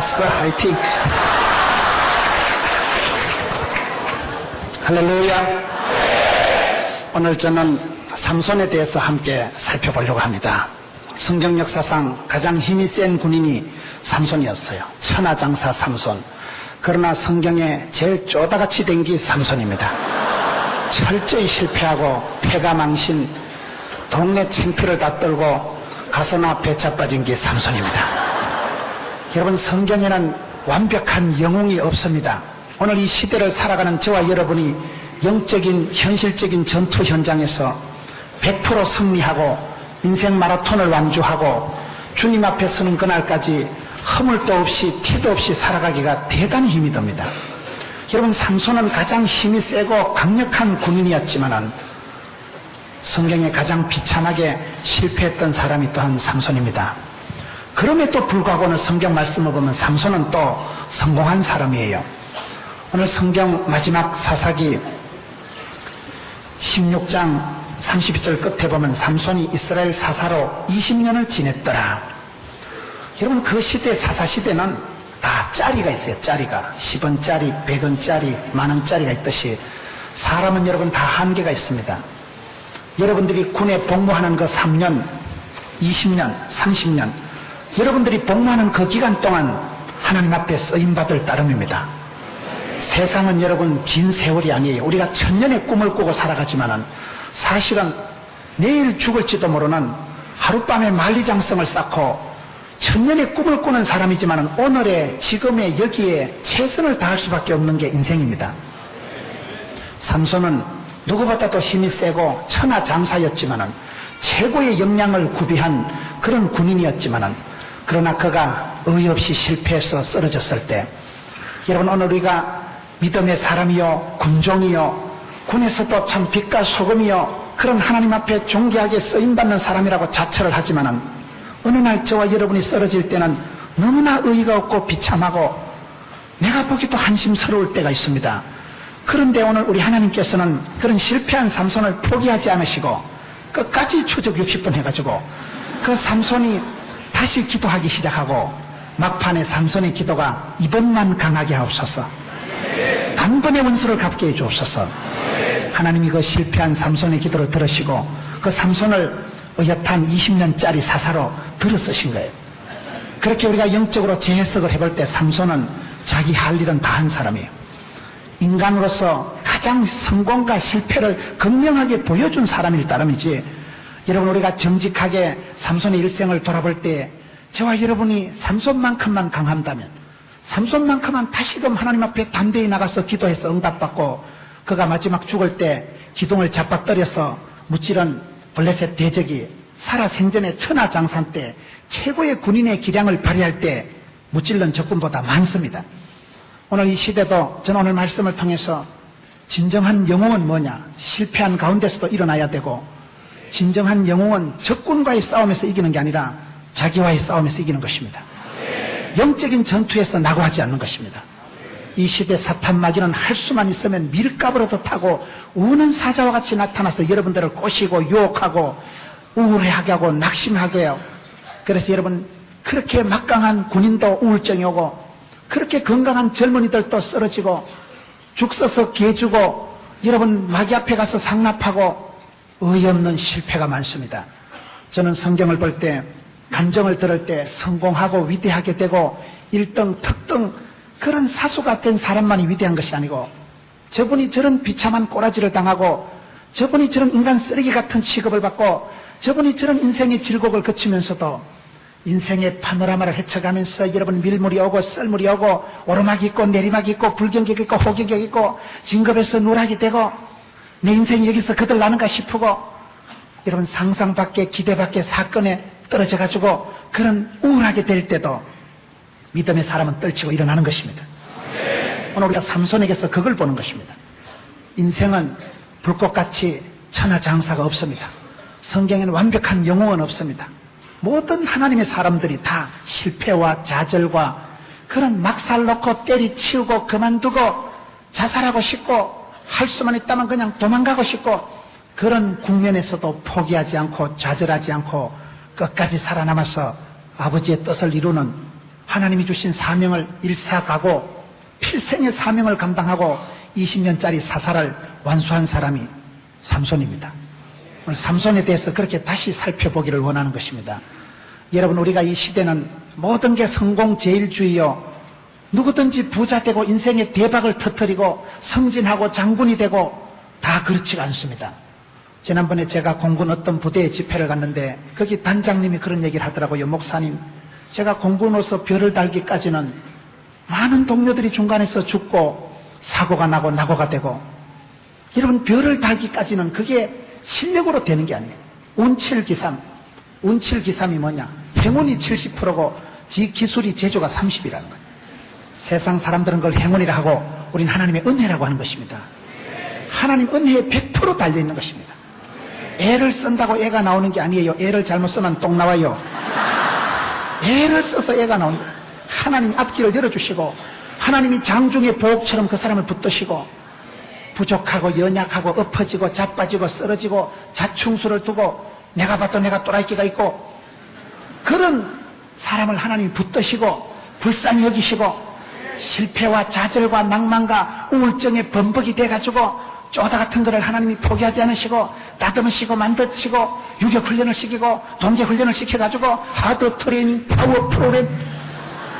좋았어. 화이팅. 할렐루야. 오늘 저는 삼손에 대해서 함께 살펴보려고 합니다. 성경 역사상 가장 힘이 센 군인이 삼손이었어요. 천하장사 삼손. 그러나 성경에 제일 쪼다같이 된 게 삼손입니다. 철저히 실패하고 패가 망신, 동네 창피를 다 떨고 가서나 배차 빠진 게 삼손입니다. 여러분, 성경에는 완벽한 영웅이 없습니다. 오늘 이 시대를 살아가는 저와 여러분이 영적인 현실적인 전투 현장에서 100% 승리하고 인생 마라톤을 완주하고 주님 앞에 서는 그날까지 허물도 없이 티도 없이 살아가기가 대단히 힘이 듭니다. 여러분, 삼손은 가장 힘이 세고 강력한 군인이었지만은 성경에 가장 비참하게 실패했던 사람이 또한 삼손입니다. 그럼에도 불구하고 오늘 성경 말씀을 보면 삼손은 또 성공한 사람이에요. 오늘 성경 마지막 사사기 16장 32절 끝에 보면 삼손이 이스라엘 사사로 20년을 지냈더라. 여러분, 그 시대 사사시대는 다 짜리가 있어요. 짜리가 10원짜리, 100원짜리, 만원짜리가 있듯이 사람은 여러분 다 한계가 있습니다. 여러분들이 군에 복무하는 그 3년, 20년, 30년, 여러분들이 복무하는 그 기간 동안 하나님 앞에 쓰임받을 따름입니다. 세상은 여러분 긴 세월이 아니에요. 우리가 천년의 꿈을 꾸고 살아가지만은 사실은 내일 죽을지도 모르는 하룻밤에 만리장성을 쌓고 천년의 꿈을 꾸는 사람이지만은 오늘의 지금의 여기에 최선을 다할 수밖에 없는 게 인생입니다. 삼손은 누구보다도 힘이 세고 천하장사였지만은 최고의 역량을 구비한 그런 군인이었지만은 그러나 그가 어이없이 실패해서 쓰러졌을 때 여러분, 오늘 우리가 믿음의 사람이요 군종이요 군에서도 참 빛과 소금이요 그런 하나님 앞에 존귀하게 쓰임받는 사람이라고 자처를 하지만은 어느 날 저와 여러분이 쓰러질 때는 너무나 의의가 없고 비참하고 내가 보기도 한심스러울 때가 있습니다. 그런데 오늘 우리 하나님께서는 그런 실패한 삼손을 포기하지 않으시고 끝까지 추적 60번 해가지고 그 삼손이 다시 기도하기 시작하고 막판에 삼손의 기도가 이번만 강하게 하옵소서, 단번에 원수를 갚게 해주옵소서. 하나님이 그 실패한 삼손의 기도를 들으시고 그 삼손을 어엿한 20년짜리 사사로 들어 쓰신 거예요. 그렇게 우리가 영적으로 재해석을 해볼 때 삼손은 자기 할 일은 다 한 사람이에요. 인간으로서 가장 성공과 실패를 극명하게 보여준 사람일 따름이지, 여러분, 우리가 정직하게 삼손의 일생을 돌아볼 때 저와 여러분이 삼손만큼만 강한다면, 삼손만큼만 다시금 하나님 앞에 담대히 나가서 기도해서 응답받고 그가 마지막 죽을 때 기둥을 잡아떨여서 무찌른 블레셋 대적이 살아생전의 천하장사 때 최고의 군인의 기량을 발휘할 때 무찔른 적군보다 많습니다. 오늘 이 시대도 저는 오늘 말씀을 통해서 진정한 영웅은 뭐냐? 실패한 가운데서도 일어나야 되고, 진정한 영웅은 적군과의 싸움에서 이기는 게 아니라 자기와의 싸움에서 이기는 것입니다. 영적인 전투에서 낙오하지 않는 것입니다. 이 시대 사탄 마귀는 할 수만 있으면 밀가부라도 타고 우는 사자와 같이 나타나서 여러분들을 꼬시고 유혹하고 우울해하게 하고 낙심하게 해요. 그래서 여러분, 그렇게 막강한 군인도 우울증이 오고 그렇게 건강한 젊은이들도 쓰러지고 죽 써서 개 주고 여러분 마귀 앞에 가서 상납하고 어이없는 실패가 많습니다. 저는 성경을 볼 때, 간정을 들을 때 성공하고 위대하게 되고 1등, 특등 그런 사수가 된 사람만이 위대한 것이 아니고, 저분이 저런 비참한 꼬라지를 당하고 저분이 저런 인간 쓰레기 같은 취급을 받고 저분이 저런 인생의 질곡을 거치면서도 인생의 파노라마를 헤쳐가면서 여러분 밀물이 오고 썰물이 오고 오르막이 있고 내리막이 있고 불경격이 있고 호경격이 있고 진급에서 누락이 되고 내 인생이 여기서 거들나는가 싶고 여러분 상상 밖에 기대 밖에 사건에 떨어져 가지고 그런 우울하게 될 때도 믿음의 사람은 떨치고 일어나는 것입니다. 오늘 우리가 삼손에게서 그걸 보는 것입니다. 인생은 불꽃같이 천하장사가 없습니다. 성경에는 완벽한 영웅은 없습니다. 모든 하나님의 사람들이 다 실패와 좌절과 그런 막살 놓고 때리치우고 그만두고 자살하고 싶고 할 수만 있다면 그냥 도망가고 싶고 그런 국면에서도 포기하지 않고 좌절하지 않고 끝까지 살아남아서 아버지의 뜻을 이루는 하나님이 주신 사명을 일사가고 필생의 사명을 감당하고 20년짜리 사사를 완수한 사람이 삼손입니다. 오늘 삼손에 대해서 그렇게 다시 살펴보기를 원하는 것입니다. 여러분, 우리가 이 시대는 모든 게 성공제일주의요, 누구든지 부자 되고 인생의 대박을 터뜨리고 승진하고 장군이 되고 다 그렇지가 않습니다. 지난번에 제가 공군 어떤 부대에 집회를 갔는데 거기 단장님이 그런 얘기를 하더라고요. 목사님, 제가 공군으로서 별을 달기까지는 많은 동료들이 중간에서 죽고 사고가 나고 낙오가 되고, 여러분, 별을 달기까지는 그게 실력으로 되는 게 아니에요. 운칠기삼. 운칠기삼이 뭐냐? 행운이 70%고 지 기술이 제조가 30이라는 거예요. 세상 사람들은 그걸 행운이라 하고 우린 하나님의 은혜라고 하는 것입니다. 하나님 은혜에 100% 달려있는 것입니다. 애를 쓴다고 애가 나오는 게 아니에요. 애를 잘못 쓰면 똥 나와요. 애를 써서 애가 나오는 거예요. 하나님이 앞길을 열어주시고 하나님이 장중의 보옥처럼 그 사람을 붙드시고 부족하고 연약하고 엎어지고 자빠지고 쓰러지고 자충수를 두고 내가 봐도 내가 또라이끼가 있고 그런 사람을 하나님이 붙드시고 불쌍히 여기시고 실패와 좌절과 낭만과 우울증에 범벅이 돼가지고 쪼다 같은 거를 하나님이 포기하지 않으시고 다듬으시고 만드시고 유격훈련을 시키고 동계훈련을 시켜가지고 하드 트레이닝 파워 프로그램,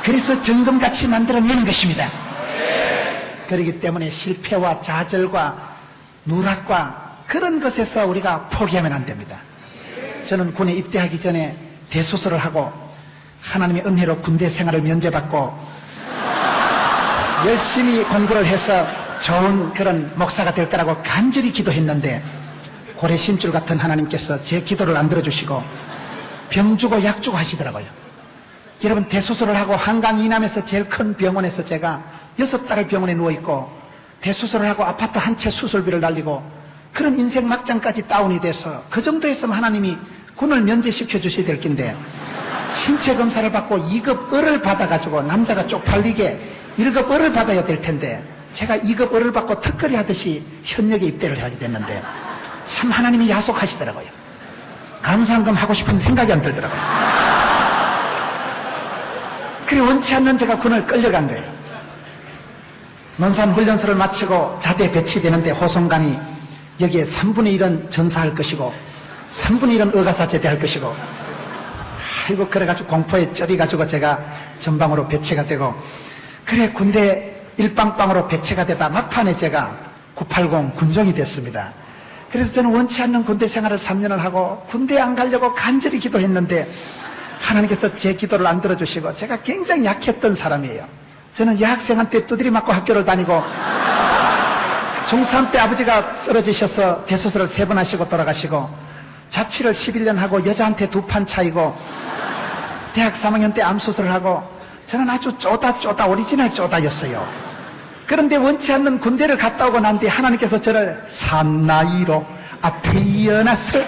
그래서 정금같이 만들어내는 것입니다. 그렇기 때문에 실패와 좌절과 누락과 그런 것에서 우리가 포기하면 안 됩니다. 저는 군에 입대하기 전에 대수술을 하고 하나님의 은혜로 군대 생활을 면제받고 열심히 공부를 해서 좋은 그런 목사가 될 거라고 간절히 기도했는데 고래심줄 같은 하나님께서 제 기도를 안 들어주시고 병 주고 약 주고 하시더라고요. 여러분, 대수술을 하고 한강 이남에서 제일 큰 병원에서 제가 6달을 병원에 누워있고 대수술을 하고 아파트 한 채 수술비를 날리고 그런 인생 막장까지 다운이 돼서 그 정도였으면 하나님이 군을 면제시켜 주셔야 될 낀데 신체 검사를 받고 2급 을을 받아가지고 남자가 쪽팔리게 1급 을을 받아야 될 텐데 제가 2급 을을 받고 특거리 하듯이 현역에 입대를 하게 됐는데 참 하나님이 야속하시더라고요. 감사한금 하고 싶은 생각이 안 들더라고요. 그래 원치 않는 제가 군을 끌려간 거예요. 논산 훈련소를 마치고 자대 배치되는데 호송관이 여기에 3분의 1은 전사할 것이고 3분의 1은 의가사 제대할 것이고, 아이고 그래가지고 공포에 쩔이가지고 제가 전방으로 배치가 되고, 그래 군대 일방방으로 배치가 되다 막판에 제가 980 군종이 됐습니다. 그래서 저는 원치 않는 군대 생활을 3년을 하고 군대에 안 가려고 간절히 기도했는데 하나님께서 제 기도를 안 들어주시고 제가 굉장히 약했던 사람이에요. 저는 여학생한테 두드리 맞고 학교를 다니고 중3 때 아버지가 쓰러지셔서 대수술을 3번 하시고 돌아가시고 자취를 11년 하고 여자한테 2판 차이고 대학 3학년 때 암수술을 하고 저는 아주 쪼다 오리지널 쪼다였어요. 그런데 원치 않는 군대를 갔다 오고 난 뒤에 하나님께서 저를 산 나이로 앞에 이어나서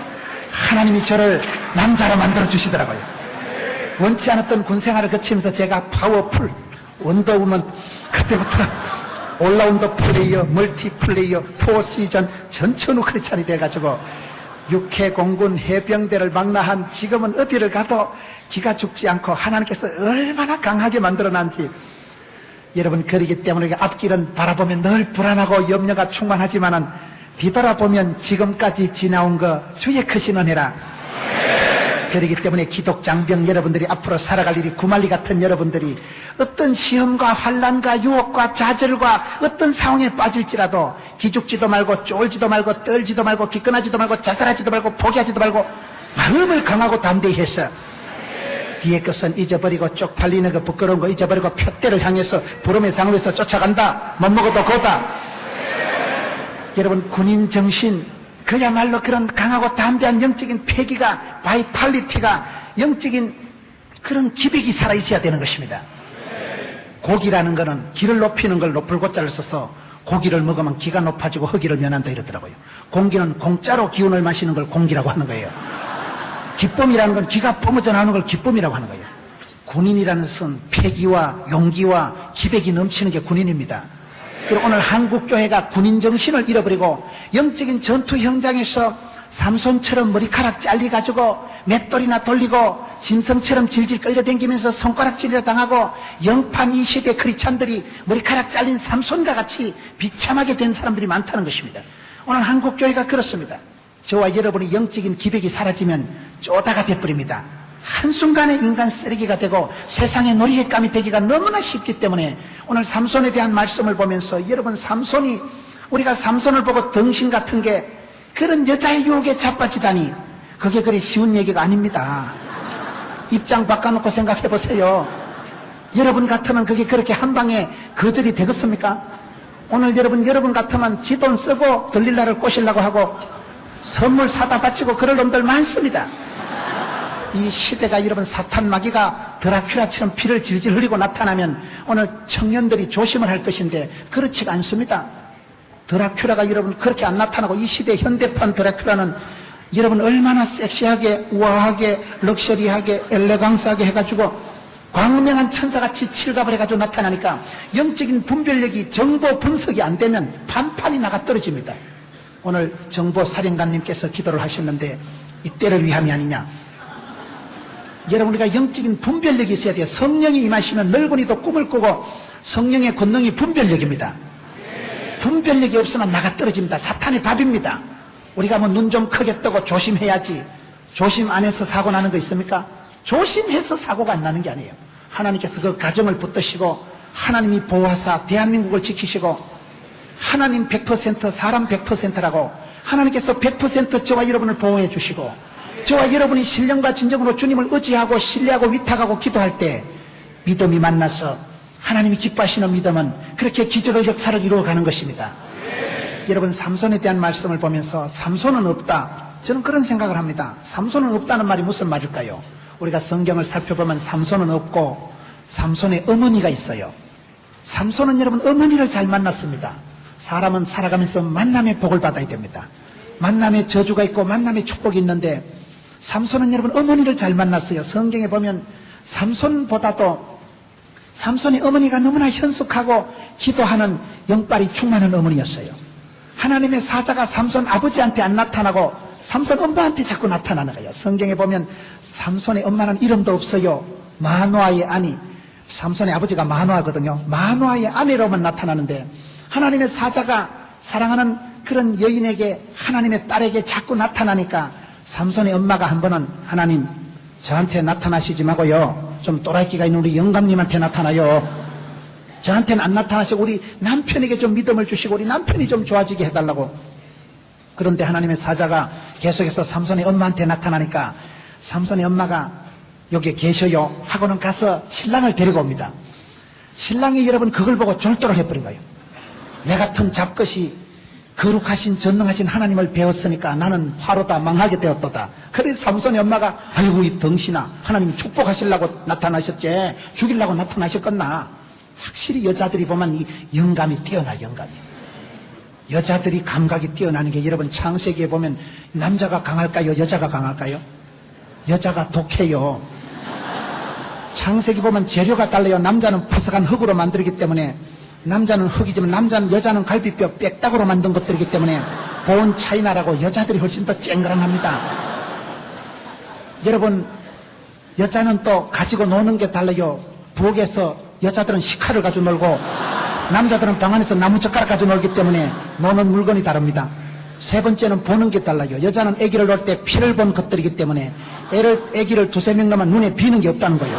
하나님이 저를 남자로 만들어 주시더라고요. 원치 않았던 군 생활을 거치면서 제가 파워풀 원더우먼, 그때부터 올라운더 플레이어, 멀티플레이어, 포시전 전천후 크리스찬이 돼가지고 육해 공군 해병대를 망라한 지금은 어디를 가도 기가 죽지 않고 하나님께서 얼마나 강하게 만들어놨는지. 여러분, 그러기 때문에 앞길은 바라보면 늘 불안하고 염려가 충만하지만은 뒤돌아보면 지금까지 지나온 거 주의 크신 은혜라. 그렇기 때문에 기독장병 여러분들이 앞으로 살아갈 일이 구말리 같은 여러분들이 어떤 시험과 환난과 유혹과 좌절과 어떤 상황에 빠질지라도 기죽지도 말고 쫄지도 말고 떨지도 말고 기권하지도 말고 자살하지도 말고 포기하지도 말고 마음을 강하고 담대히 해서 뒤에 것은 잊어버리고 쪽팔리는 거 부끄러운 거 잊어버리고 표대를 향해서 부름의 상을 위해서 쫓아간다. 못 먹어도 고다. 여러분, 군인 정신, 그야말로 그런 강하고 담대한 영적인 패기가, 바이탈리티가, 영적인 그런 기백이 살아있어야 되는 것입니다. 고기라는 거는 기를 높이는 걸 높을 고자를 써서 고기를 먹으면 기가 높아지고 허기를 면한다 이러더라고요. 공기는 공짜로 기운을 마시는 걸 공기라고 하는 거예요. 기쁨이라는 건 기가 뿜어져 나오는 걸 기쁨이라고 하는 거예요. 군인이라는 것은 패기와 용기와 기백이 넘치는 게 군인입니다. 그리고 오늘 한국교회가 군인 정신을 잃어버리고 영적인 전투 현장에서 삼손처럼 머리카락 잘리가지고 맷돌이나 돌리고 짐승처럼 질질 끌려다니면서 손가락질이라 당하고 영판 이 시대 크리스찬들이 머리카락 잘린 삼손과 같이 비참하게 된 사람들이 많다는 것입니다. 오늘 한국교회가 그렇습니다. 저와 여러분의 영적인 기백이 사라지면 쪼다가 돼버립니다. 한순간에 인간 쓰레기가 되고 세상의 놀이감이 되기가 너무나 쉽기 때문에 오늘 삼손에 대한 말씀을 보면서 여러분, 삼손이, 우리가 삼손을 보고 덩신 같은 게 그런 여자의 유혹에 자빠지다니, 그게 그리 쉬운 얘기가 아닙니다. 입장 바꿔놓고 생각해 보세요. 여러분 같으면 그게 그렇게 한 방에 거절이 되겠습니까? 오늘 여러분 같으면 지 돈 쓰고 들릴라를 꼬시려고 하고 선물 사다 바치고 그럴 놈들 많습니다. 이 시대가 여러분, 사탄 마귀가 드라큘라처럼 피를 질질 흘리고 나타나면 오늘 청년들이 조심을 할 것인데 그렇지가 않습니다. 드라큘라가 여러분 그렇게 안 나타나고, 이 시대 현대판 드라큘라는 여러분 얼마나 섹시하게, 우아하게, 럭셔리하게, 엘레강스하게 해가지고 광명한 천사같이 칠갑을 해가지고 나타나니까 영적인 분별력이, 정보 분석이 안 되면 판판이 나가 떨어집니다. 오늘 정보사령관님께서 기도를 하셨는데 이때를 위함이 아니냐. 여러분, 우리가 영적인 분별력이 있어야 돼요. 성령이 임하시면 늙은이도 꿈을 꾸고, 성령의 권능이 분별력입니다. 분별력이 없으면 나가 떨어집니다. 사탄의 밥입니다. 우리가 뭐 눈 좀 크게 뜨고 조심해야지, 조심 안 해서 사고 나는 거 있습니까? 조심해서 사고가 안 나는 게 아니에요. 하나님께서 그 가정을 붙드시고, 하나님이 보호하사 대한민국을 지키시고, 하나님 100%, 사람 100%라고 하나님께서 100% 저와 여러분을 보호해 주시고, 저와 여러분이 신령과 진정으로 주님을 의지하고 신뢰하고 위탁하고 기도할 때 믿음이 만나서 하나님이 기뻐하시는 믿음은 그렇게 기적의 역사를 이루어가는 것입니다. 여러분, 삼손에 대한 말씀을 보면서 삼손은 없다, 저는 그런 생각을 합니다. 삼손은 없다는 말이 무슨 말일까요? 우리가 성경을 살펴보면 삼손은 없고 삼손의 어머니가 있어요. 삼손은 여러분 어머니를 잘 만났습니다. 사람은 살아가면서 만남의 복을 받아야 됩니다. 만남의 저주가 있고 만남의 축복이 있는데 삼손은 여러분 어머니를 잘 만났어요. 성경에 보면 삼손보다도 삼손의 어머니가 너무나 현숙하고 기도하는 영빨이 충만한 어머니였어요. 하나님의 사자가 삼손 아버지한테 안 나타나고 삼손 엄마한테 자꾸 나타나는 거예요. 성경에 보면 삼손의 엄마는 이름도 없어요. 마노아의 아니, 삼손의 아버지가 마노아거든요. 마노아의 아내로만 나타나는데 하나님의 사자가 사랑하는 그런 여인에게, 하나님의 딸에게 자꾸 나타나니까 삼손의 엄마가 한 번은, 하나님 저한테 나타나시지 마고요, 좀 또라이끼가 있는 우리 영감님한테 나타나요. 저한테는 안 나타나시고 우리 남편에게 좀 믿음을 주시고 우리 남편이 좀 좋아지게 해달라고. 그런데 하나님의 사자가 계속해서 삼손의 엄마한테 나타나니까 삼손의 엄마가 여기에 계셔요 하고는 가서 신랑을 데리고 옵니다. 신랑이 여러분 그걸 보고 졸도를 해버린 거예요. 내 같은 잡것이 거룩하신 전능하신 하나님을 배웠으니까 나는 화로다, 망하게 되었도다. 그래서 삼손의 엄마가, 아이고 이 덩신아, 하나님이 축복하시려고 나타나셨지 죽이려고 나타나셨겠나. 확실히 여자들이 보면 이 영감이 뛰어나. 영감이, 여자들이 감각이 뛰어나는 게, 여러분 창세기에 보면 남자가 강할까요, 여자가 강할까요? 여자가 독해요. 창세기 보면 재료가 달라요. 남자는 푸석한 흙으로 만들기 때문에, 남자는 흙이지만 여자는 갈비뼈 빽딱으로 만든 것들이기 때문에 보온 차이나라고 여자들이 훨씬 더 쨍그랑합니다. 여러분, 여자는 또 가지고 노는 게 달라요. 부엌에서 여자들은 식칼을 가지고 놀고 남자들은 방 안에서 나무젓가락 가지고 놀기 때문에 노는 물건이 다릅니다. 세 번째는 보는 게 달라요. 여자는 아기를 놓을 때 피를 본 것들이기 때문에 아기를 두세 명 넣으면 눈에 비는 게 없다는 거예요.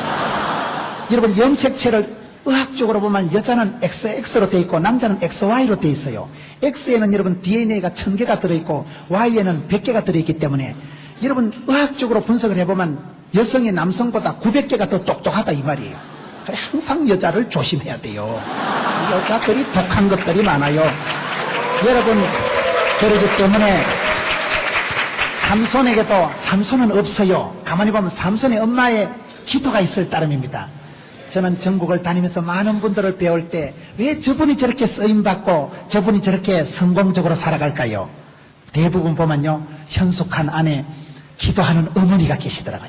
여러분, 염색체를 의학적으로 보면 여자는 XX로 되어 있고 남자는 XY로 되어 있어요. X에는 여러분 DNA가 1000개가 들어있고 Y에는 100개가 들어있기 때문에 여러분 의학적으로 분석을 해보면 여성이 남성보다 900개가 더 똑똑하다 이 말이에요. 그래, 항상 여자를 조심해야 돼요. 여자들이 독한 것들이 많아요. 여러분, 그러기 때문에 삼손에게도 삼손은 없어요. 가만히 보면 삼손의 엄마의 기도가 있을 따름입니다. 저는 전국을 다니면서 많은 분들을 배울 때 왜 저분이 저렇게 쓰임받고 저분이 저렇게 성공적으로 살아갈까요? 대부분 보면요, 현숙한 안에 기도하는 어머니가 계시더라고요.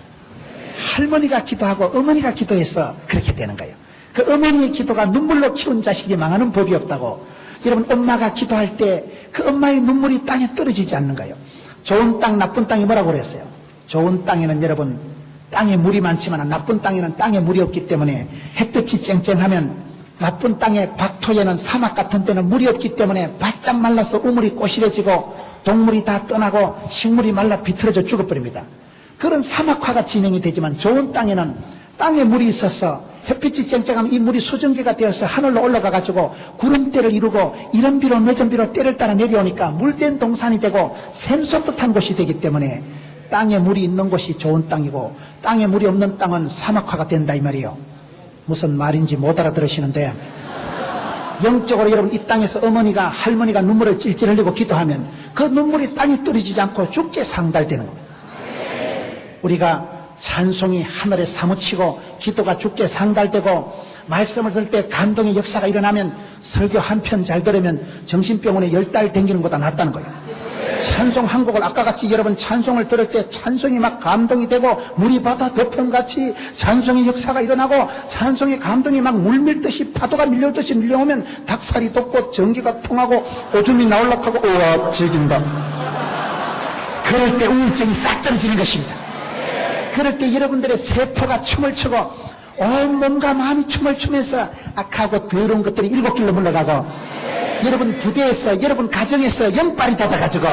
할머니가 기도하고 어머니가 기도해서 그렇게 되는 거예요. 그 어머니의 기도가 눈물로 키운 자식이 망하는 법이 없다고. 여러분, 엄마가 기도할 때 그 엄마의 눈물이 땅에 떨어지지 않는 거예요. 좋은 땅, 나쁜 땅이 뭐라고 그랬어요? 좋은 땅에는 여러분 땅에 물이 많지만 나쁜 땅에는 땅에 물이 없기 때문에 햇볕이 쨍쨍하면 나쁜 땅의 박토에는 사막 같은 데는 물이 없기 때문에 바짝 말라서 우물이 꼬실해지고 동물이 다 떠나고 식물이 말라 비틀어져 죽어버립니다. 그런 사막화가 진행이 되지만 좋은 땅에는 땅에 물이 있어서 햇빛이 쨍쨍하면 이 물이 수증기가 되어서 하늘로 올라가가지고 구름대를 이루고 이런 비로 늦은 비로 때를 따라 내려오니까 물된 동산이 되고 샘솟듯한 곳이 되기 때문에 땅에 물이 있는 곳이 좋은 땅이고 땅에 물이 없는 땅은 사막화가 된다 이 말이에요. 무슨 말인지 못 알아들으시는데 영적으로 여러분 이 땅에서 어머니가 할머니가 눈물을 찔찔 흘리고 기도하면 그 눈물이 땅에 떨어지지 않고 죽게 상달되는 겁니다. 우리가 찬송이 하늘에 사무치고 기도가 죽게 상달되고 말씀을 들을 때 감동의 역사가 일어나면 설교 한 편 잘 들으면 정신병원에 10달 댕기는 것보다 낫다는 거예요. 찬송 한 곡을 아까같이 여러분 찬송을 들을 때 찬송이 막 감동이 되고 물이 바다 덮음같이 찬송의 역사가 일어나고 찬송의 감동이 막 물밀듯이 파도가 밀려오듯이 밀려오면 닭살이 돋고 전기가 통하고 오줌이 나올락하고 우와 즐긴다. 그럴 때 우울증이 싹 떨어지는 것입니다. 그럴 때 여러분들의 세포가 춤을 추고 온 몸과 마음이 춤을 추면서 악하고 더러운 것들이 7길로 물러가고 여러분 부대에서 여러분 가정에서 영빨이 돋아가지고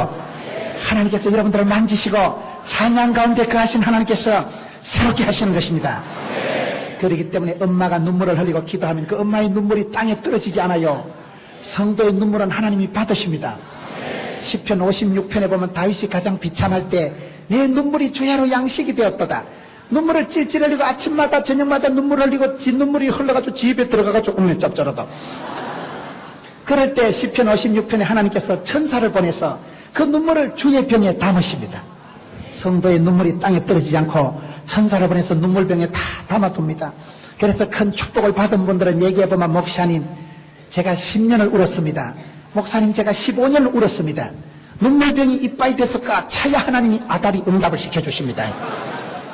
하나님께서 여러분들을 만지시고 찬양 가운데 거하신 하나님께서 새롭게 하시는 것입니다. 그렇기 때문에 엄마가 눈물을 흘리고 기도하면 그 엄마의 눈물이 땅에 떨어지지 않아요. 성도의 눈물은 하나님이 받으십니다. 시편 56편에 보면 다윗이 가장 비참할 때 내 눈물이 주야로 양식이 되었도다. 눈물을 찔찔 흘리고 아침마다 저녁마다 눈물을 흘리고 지 눈물이 흘러가지고 집에 들어가가지고 짭짤하다. 그럴 때 시편 56편에 하나님께서 천사를 보내서 그 눈물을 주의 병에 담으십니다. 성도의 눈물이 땅에 떨어지지 않고 천사를 보내서 눈물병에 다 담아둡니다. 그래서 큰 축복을 받은 분들은 얘기해보면 목사님 제가 10년을 울었습니다. 목사님 제가 15년을 울었습니다. 눈물병이 이빠이 됐을까 차야 하나님이 아다리 응답을 시켜주십니다.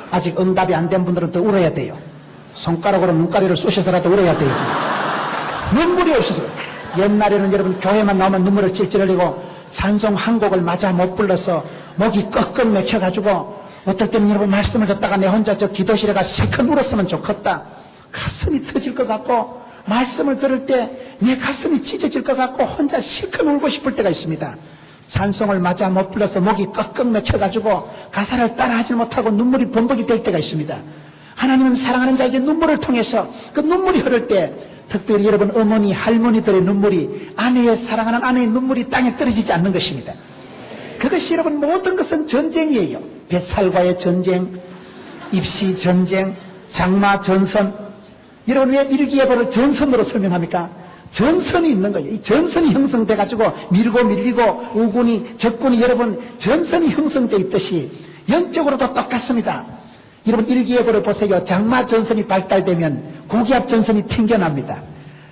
아직 응답이 안 된 분들은 더 울어야 돼요. 손가락으로 눈가리를 쑤셔서라도 울어야 돼요. 눈물이 없어서. 옛날에는 여러분 교회만 나오면 눈물을 찔찔 흘리고 찬송 한 곡을 맞아 못 불러서 목이 꺽꺽 맥혀가지고 어떨 때는 여러분 말씀을 듣다가 내 혼자 저 기도실에 가서 실컷 울었으면 좋겠다. 가슴이 터질 것 같고 말씀을 들을 때 내 가슴이 찢어질 것 같고 혼자 실컷 울고 싶을 때가 있습니다. 찬송을 맞아 못 불러서 목이 꺽꺽 맥혀가지고 가사를 따라하지 못하고 눈물이 범벅이 될 때가 있습니다. 하나님은 사랑하는 자에게 눈물을 통해서 그 눈물이 흐를 때 특별히 여러분 어머니 할머니들의 눈물이 아내의 사랑하는 아내의 눈물이 땅에 떨어지지 않는 것입니다. 그것이 여러분 모든 것은 전쟁이에요. 뱃살과의 전쟁, 입시 전쟁, 장마 전선. 여러분 왜 일기예보를 전선으로 설명합니까? 전선이 있는 거예요. 이 전선이 형성돼 가지고 밀고 밀리고 우군이 적군이 여러분 전선이 형성돼 있듯이 영적으로도 똑같습니다. 여러분 일기예보를 보세요. 장마 전선이 발달되면 고기압 전선이 튕겨납니다.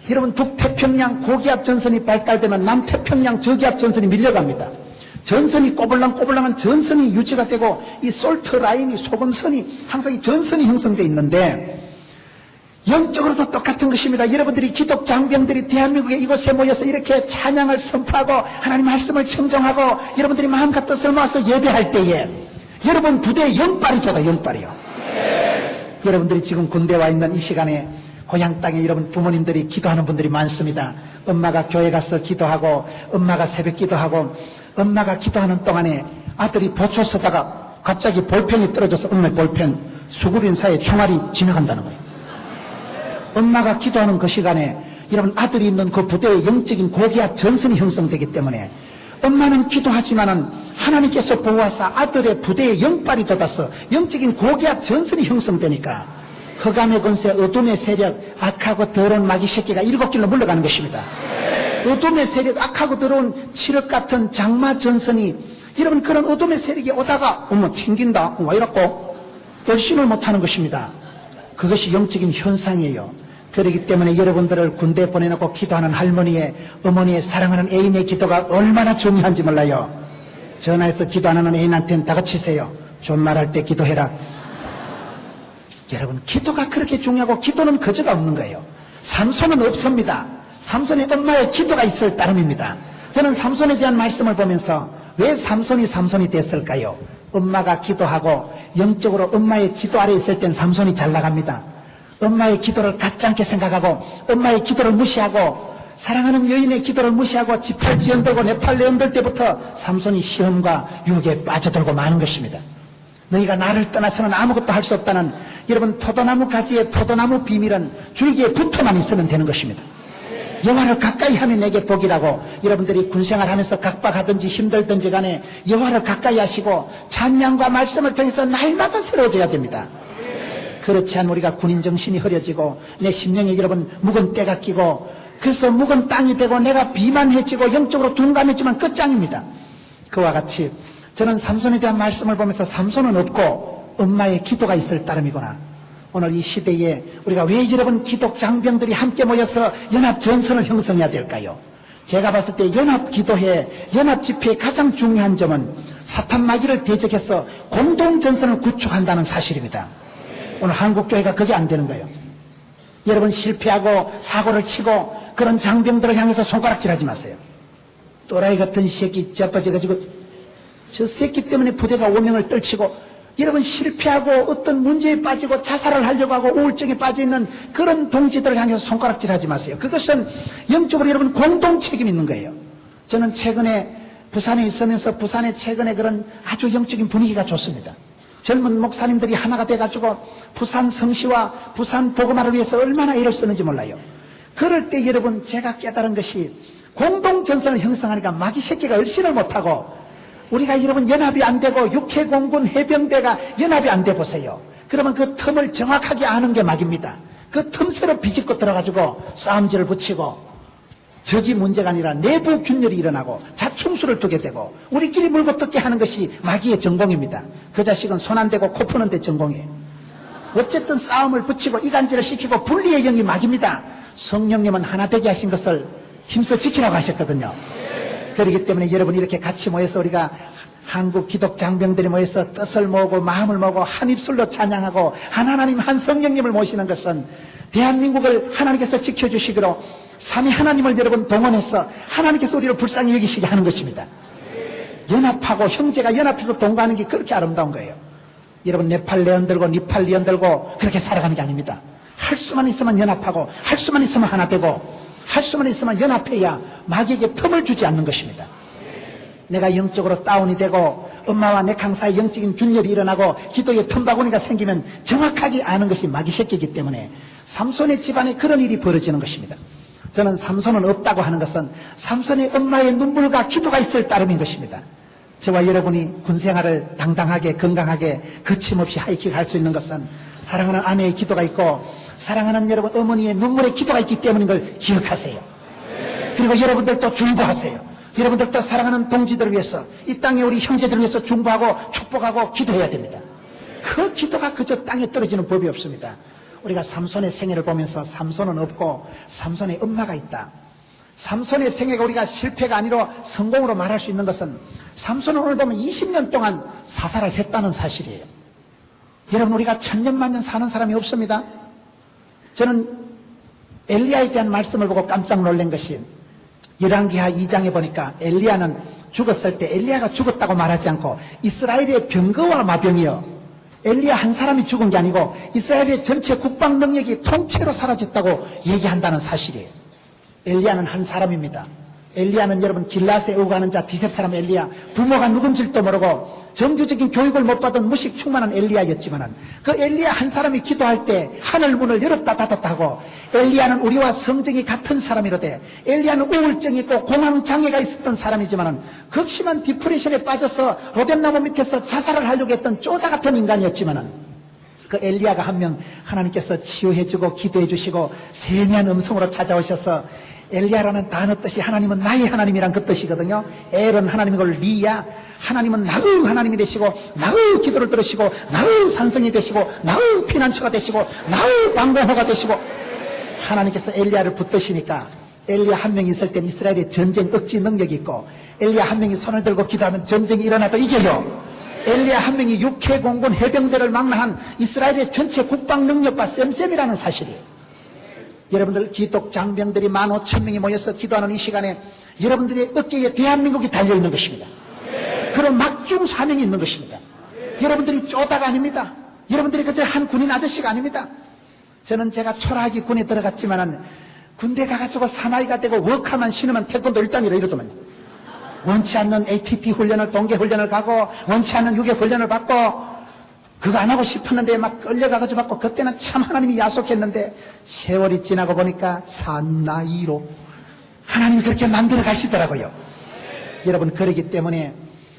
여러분 북태평양 고기압 전선이 발달되면 남태평양 저기압 전선이 밀려갑니다. 전선이 꼬불랑꼬불랑한 전선이 유지가 되고 이 솔트 라인이 소금선이 항상 이 전선이 형성돼 있는데 영적으로도 똑같은 것입니다. 여러분들이 기독 장병들이 대한민국에 이곳에 모여서 이렇게 찬양을 선포하고 하나님 말씀을 청정하고 여러분들이 마음과 뜻을 모아서 예배할 때에 여러분 부대에 영빨이 돋아 영빨이요. 여러분들이 지금 군대에 와 있는 이 시간에 고향 땅에 여러분 부모님들이 기도하는 분들이 많습니다. 엄마가 교회 가서 기도하고 엄마가 새벽 기도하고 엄마가 기도하는 동안에 아들이 보초 서다가 갑자기 볼펜이 떨어져서 엄마 볼펜 수구린 사이에 총알이 지나간다는 거예요. 엄마가 기도하는 그 시간에 여러분 아들이 있는 그 부대의 영적인 고기압 전선이 형성되기 때문에 엄마는 기도하지만은 하나님께서 보호하사 아들의 부대에 영빨이 돋아서 영적인 고기압 전선이 형성되니까 흑암의 권세 어둠의 세력 악하고 더러운 마귀 새끼가 7길로 물러가는 것입니다. 어둠의 세력 악하고 더러운 칠흑 같은 장마 전선이 여러분 그런 어둠의 세력이 오다가 어머 튕긴다 왜 이렇고 열심을 못하는 것입니다. 그것이 영적인 현상이에요. 그렇기 때문에 여러분들을 군대에 보내놓고 기도하는 할머니의 어머니의 사랑하는 애인의 기도가 얼마나 중요한지 몰라요. 전화해서 기도 안 하는 애인한테는 다그치세요. 존말할 때 기도해라. 여러분 기도가 그렇게 중요하고 기도는 거저가 없는 거예요. 삼손은 없습니다. 삼손의 엄마의 기도가 있을 따름입니다. 저는 삼손에 대한 말씀을 보면서 왜 삼손이 됐을까요? 엄마가 기도하고 영적으로 엄마의 지도 아래 있을 땐 삼손이 잘 나갑니다. 엄마의 기도를 가짜않게 생각하고 엄마의 기도를 무시하고 사랑하는 여인의 기도를 무시하고 지팔 지연들고 내 팔 내연들 때부터 삼손이 시험과 유혹에 빠져들고 마는 것입니다. 너희가 나를 떠나서는 아무것도 할 수 없다는 여러분 포도나무 가지의 포도나무 비밀은 줄기에 붙어만 있으면 되는 것입니다. 여호와를 가까이 하면 내게 복이라고 여러분들이 군생활하면서 각박하든지 힘들든지 간에 여호와를 가까이 하시고 찬양과 말씀을 통해서 날마다 새로워져야 됩니다. 그렇지 않으면 우리가 군인 정신이 흐려지고 내 심령에 여러분 묵은 때가 끼고 그래서 묵은 땅이 되고 내가 비만해지고 영적으로 둔감해지면 끝장입니다. 그와 같이 저는 삼손에 대한 말씀을 보면서 삼손은 없고 엄마의 기도가 있을 따름이구나. 오늘 이 시대에 우리가 왜 여러분 기독 장병들이 함께 모여서 연합 전선을 형성해야 될까요? 제가 봤을 때 연합 기도회, 연합 집회의 가장 중요한 점은 사탄 마귀를 대적해서 공동 전선을 구축한다는 사실입니다. 오늘 한국교회가 그게 안 되는 거예요. 여러분 실패하고 사고를 치고 그런 장병들을 향해서 손가락질하지 마세요. 또라이 같은 새끼 자빠져가지고 저 새끼 때문에 부대가 오명을 떨치고 여러분 실패하고 어떤 문제에 빠지고 자살을 하려고 하고 우울증에 빠져있는 그런 동지들을 향해서 손가락질하지 마세요. 그것은 영적으로 여러분 공동 책임이 있는 거예요. 저는 최근에 부산에 있으면서 부산의 최근에 그런 아주 영적인 분위기가 좋습니다. 젊은 목사님들이 하나가 돼가지고 부산 성시와 부산 복음화를 위해서 얼마나 애를 쓰는지 몰라요. 그럴 때 여러분 제가 깨달은 것이 공동 전선을 형성하니까 마귀 새끼가 얼씬을 못하고 우리가 여러분 연합이 안 되고 육해공군 해병대가 연합이 안 돼 보세요. 그러면 그 틈을 정확하게 아는 게 마귀입니다. 그 틈새로 비집고 들어가지고 싸움질을 붙이고 적이 문제가 아니라 내부 균열이 일어나고 자충수를 두게 되고 우리끼리 물고 뜯게 하는 것이 마귀의 전공입니다. 그 자식은 손 안 대고 코 푸는 데 전공이에요. 어쨌든 싸움을 붙이고 이간질을 시키고 분리의 영이 마귀입니다. 성령님은 하나 되게 하신 것을 힘써 지키라고 하셨거든요. 그렇기 때문에 여러분 이렇게 같이 모여서 우리가 한국 기독 장병들이 모여서 뜻을 모으고 마음을 모으고 한 입술로 찬양하고 한 하나님 한 성령님을 모시는 것은 대한민국을 하나님께서 지켜주시기로 삼위 하나님을 여러분 동원해서 하나님께서 우리를 불쌍히 여기시게 하는 것입니다. 연합하고 형제가 연합해서 동거하는 게 그렇게 아름다운 거예요. 여러분 내 팔 내언들고 네 팔 내언들고 그렇게 살아가는 게 아닙니다. 할 수만 있으면 연합하고 할 수만 있으면 하나 되고 할 수만 있으면 연합해야 마귀에게 틈을 주지 않는 것입니다. 내가 영적으로 다운이 되고 엄마와 내 강사의 영적인 균열이 일어나고 기도에 틈바구니가 생기면 정확하게 아는 것이 마귀 새끼이기 때문에 삼손의 집안에 그런 일이 벌어지는 것입니다. 저는 삼손은 없다고 하는 것은 삼손의 엄마의 눈물과 기도가 있을 따름인 것입니다. 저와 여러분이 군생활을 당당하게 건강하게 거침없이 하이킥 할 수 있는 것은 사랑하는 아내의 기도가 있고 사랑하는 여러분 어머니의 눈물의 기도가 있기 때문인 걸 기억하세요. 그리고 여러분들도 중보하세요. 여러분들도 사랑하는 동지들을 위해서 이 땅에 우리 형제들을 위해서 중보하고 축복하고 기도해야 됩니다. 그 기도가 그저 땅에 떨어지는 법이 없습니다. 우리가 삼손의 생애를 보면서 삼손은 없고 삼손의 엄마가 있다. 삼손의 생애가 우리가 실패가 아니라 성공으로 말할 수 있는 것은 삼손은 오늘 보면 20년 동안 사살을 했다는 사실이에요. 여러분 우리가 천년만년 사는 사람이 없습니다. 저는 엘리야에 대한 말씀을 보고 깜짝 놀란 것이 열왕기하 2장에 보니까 엘리야는 죽었을 때 엘리야가 죽었다고 말하지 않고 이스라엘의 병거와 마병이요 엘리야 한 사람이 죽은 게 아니고 이스라엘의 전체 국방 능력이 통째로 사라졌다고 얘기한다는 사실이에요. 엘리야는 한 사람입니다. 엘리야는 여러분 길라스에 오고 가는 자 디셉 사람 엘리야 부모가 누군지도 모르고 정규적인 교육을 못 받은 무식 충만한 엘리야였지만은 그 엘리야 한 사람이 기도할 때 하늘 문을 열었다 닫았다 하고 엘리야는 우리와 성정이 같은 사람이로되 엘리야는 우울증이 있고 공황 장애가 있었던 사람이지만은 극심한 디프레션에 빠져서 로뎀나무 밑에서 자살을 하려고 했던 쪼다 같은 인간이었지만은 그 엘리야가 한 명 하나님께서 치유해주고 기도해주시고 세미한 음성으로 찾아오셔서 엘리야라는 단어 뜻이 하나님은 나의 하나님이란 그 뜻이거든요. 엘은 하나님이고 리야 하나님은 나의 하나님이 되시고 나의 기도를 들으시고 나의 산성이 되시고 나의 피난처가 되시고 나의 방공호가 되시고 하나님께서 엘리야를 붙드시니까 엘리야 한 명이 있을 땐 이스라엘의 전쟁 억지 능력이 있고 엘리야 한 명이 손을 들고 기도하면 전쟁이 일어나도 이겨요. 엘리야 한 명이 육해공군 해병대를 망라한 이스라엘의 전체 국방 능력과 쌤쌤이라는 사실이에요. 여러분들 기독 장병들이 15,000명이 모여서 기도하는 이 시간에 여러분들의 어깨에 대한민국이 달려있는 것입니다. 그런 막중 사명이 있는 것입니다. 여러분들이 쪼다가 아닙니다. 여러분들이 그저 한 군인 아저씨가 아닙니다. 저는 제가 초라하게 군에 들어갔지만은 군대 가가지고 사나이가 되고 워카만 신으면 태권도 1단이라 이러더만요. 원치 않는 ATT 훈련을, 동계 훈련을 가고 원치 않는 유격 훈련을 받고 그거 안 하고 싶었는데 막 끌려가가지고 받고 그때는 참 하나님이 야속했는데 세월이 지나고 보니까 사나이로 하나님이 그렇게 만들어 가시더라고요. 여러분, 그러기 때문에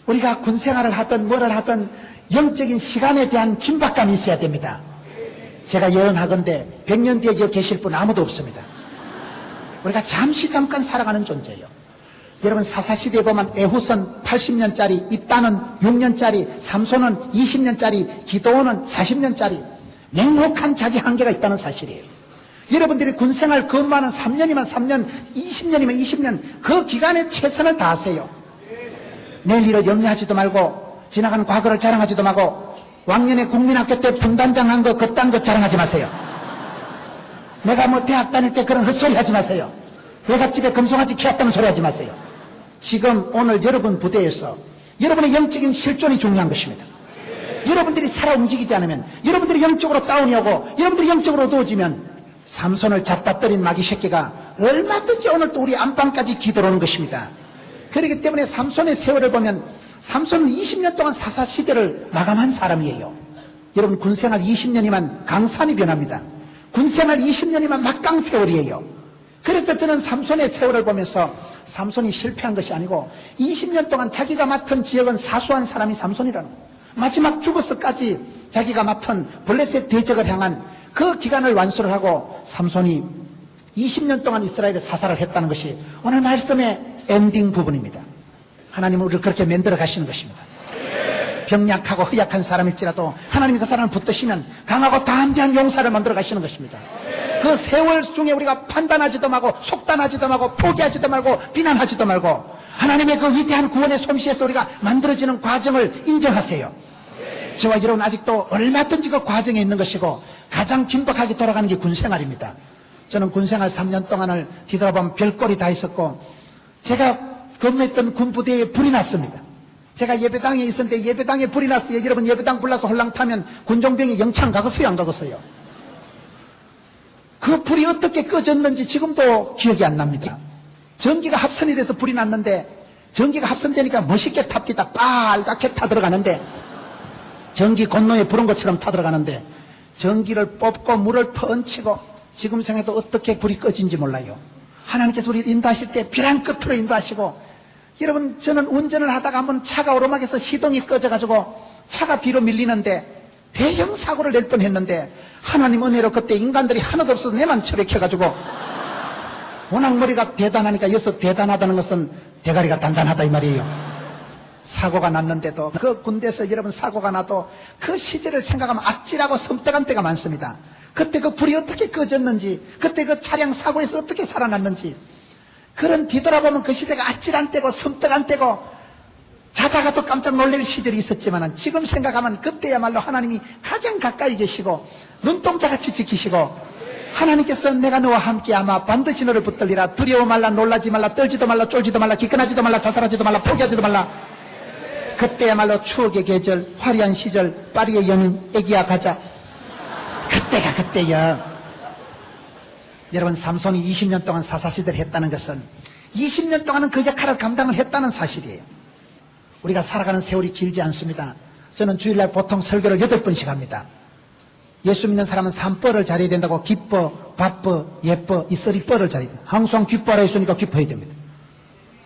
우리가 군 생활을 하든 뭐를 하든 영적인 시간에 대한 긴박감이 있어야 됩니다. 제가 예언하건대 100년 뒤에 여기 계실 분 아무도 없습니다. 우리가 잠깐 살아가는 존재예요. 여러분, 사사시대에 보면 에후선 80년짜리, 입다는 6년짜리, 삼손은 20년짜리, 기도원은 40년짜리 냉혹한 자기 한계가 있다는 사실이에요. 여러분들이 군생활 근무하는 3년이면 3년, 20년이면 20년 그 기간에 최선을 다하세요. 내일 일을 염려하지도 말고 지나가는 과거를 자랑하지도 말고 왕년에 국민학교 때 분단장 한 거 그딴 거 자랑하지 마세요. 내가 뭐 대학 다닐 때 그런 헛소리 하지 마세요. 외갓집에 금송아지 키웠다는 소리 하지 마세요. 지금 오늘 여러분 부대에서 여러분의 영적인 실존이 중요한 것입니다. 여러분들이 살아 움직이지 않으면, 여러분들이 영적으로 다운이 오고 여러분들이 영적으로 어두워지면 삼손을 잡아뜨린 마귀 새끼가 얼마든지 오늘 또 우리 안방까지 기들어오는 것입니다. 그렇기 때문에 삼손의 세월을 보면 삼손은 20년 동안 사사시대를 마감한 사람이에요. 여러분, 군생활 20년이면 강산이 변합니다. 군생활 20년이면 막강 세월이에요. 그래서 저는 삼손의 세월을 보면서 삼손이 실패한 것이 아니고 20년 동안 자기가 맡은 지역은 사수한 사람이 삼손이라는 거예요. 마지막 죽어서까지 자기가 맡은 블레셋 대적을 향한 그 기간을 완수를 하고 삼손이 20년 동안 이스라엘에 사사를 했다는 것이 오늘 말씀의 엔딩 부분입니다. 하나님은 우리를 그렇게 만들어 가시는 것입니다. 병약하고 허약한 사람일지라도 하나님이 그 사람을 붙드시면 강하고 담대한 용사를 만들어 가시는 것입니다. 그 세월 중에 우리가 판단하지도 말고 속단하지도 말고 포기하지도 말고 비난하지도 말고 하나님의 그 위대한 구원의 솜씨에서 우리가 만들어지는 과정을 인정하세요. 저와 여러분 아직도 얼마든지 그 과정에 있는 것이고 가장 긴박하게 돌아가는 게 군생활입니다. 저는 군생활 3년 동안을 뒤돌아보면 별꼴이 다 있었고 제가 근무했던 군부대에 불이 났습니다. 제가 예배당에 있었는데 예배당에 불이 났어요. 여러분, 예배당 불나서 홀랑 타면 군종병이 영창 가겠어요, 안 가겠어요? 그 불이 어떻게 꺼졌는지 지금도 기억이 안 납니다. 전기가 합선이 돼서 불이 났는데 전기가 합선되니까 멋있게 탑기다 빨갛게 타들어가는데 전기 건노에 부른 것처럼 타들어가는데 전기를 뽑고 물을 펀치고 지금 생각해도 어떻게 불이 꺼진지 몰라요. 하나님께서 우리를 인도하실 때 벼랑 끝으로 인도하시고 여러분, 저는 운전을 하다가 한번 차가 오르막에서 시동이 꺼져가지고 차가 뒤로 밀리는데 대형 사고를 낼 뻔했는데 하나님 은혜로 그때 인간들이 하나도 없어서 내만 처박혀가지고 워낙 머리가 대단하니까 여기서 대단하다는 것은 대가리가 단단하다 이 말이에요. 사고가 났는데도 그 군대에서 여러분 사고가 나도 그 시절을 생각하면 아찔하고 섬뜩한 때가 많습니다. 그때 그 불이 어떻게 꺼졌는지 그때 그 차량 사고에서 어떻게 살아났는지 그런 뒤돌아보면 그 시대가 아찔한 때고 섬뜩한 때고 자다가도 깜짝 놀랄 시절이 있었지만 지금 생각하면 그때야말로 하나님이 가장 가까이 계시고 눈동자같이 지키시고 하나님께서 내가 너와 함께 아마 반드시 너를 붙들리라 두려워 말라 놀라지 말라 떨지도 말라 쫄지도 말라 기끈하지도 말라 자살하지도 말라 포기하지도 말라. 그때야말로 추억의 계절 화려한 시절 파리의 연인 애기야 가자 그때가 그때야. 여러분, 삼손이 20년 동안 사사시대를 했다는 것은 20년 동안은 그 역할을 감당을 했다는 사실이에요. 우리가 살아가는 세월이 길지 않습니다. 저는 주일날 보통 설교를 8번씩 합니다. 예수 믿는 사람은 3뻘을 잘해야 된다고 기뻐, 바빠, 예뻐 이 3뻘을 잘해야 돼요. 항상 기뻐하라 했으니까 기뻐해야 됩니다.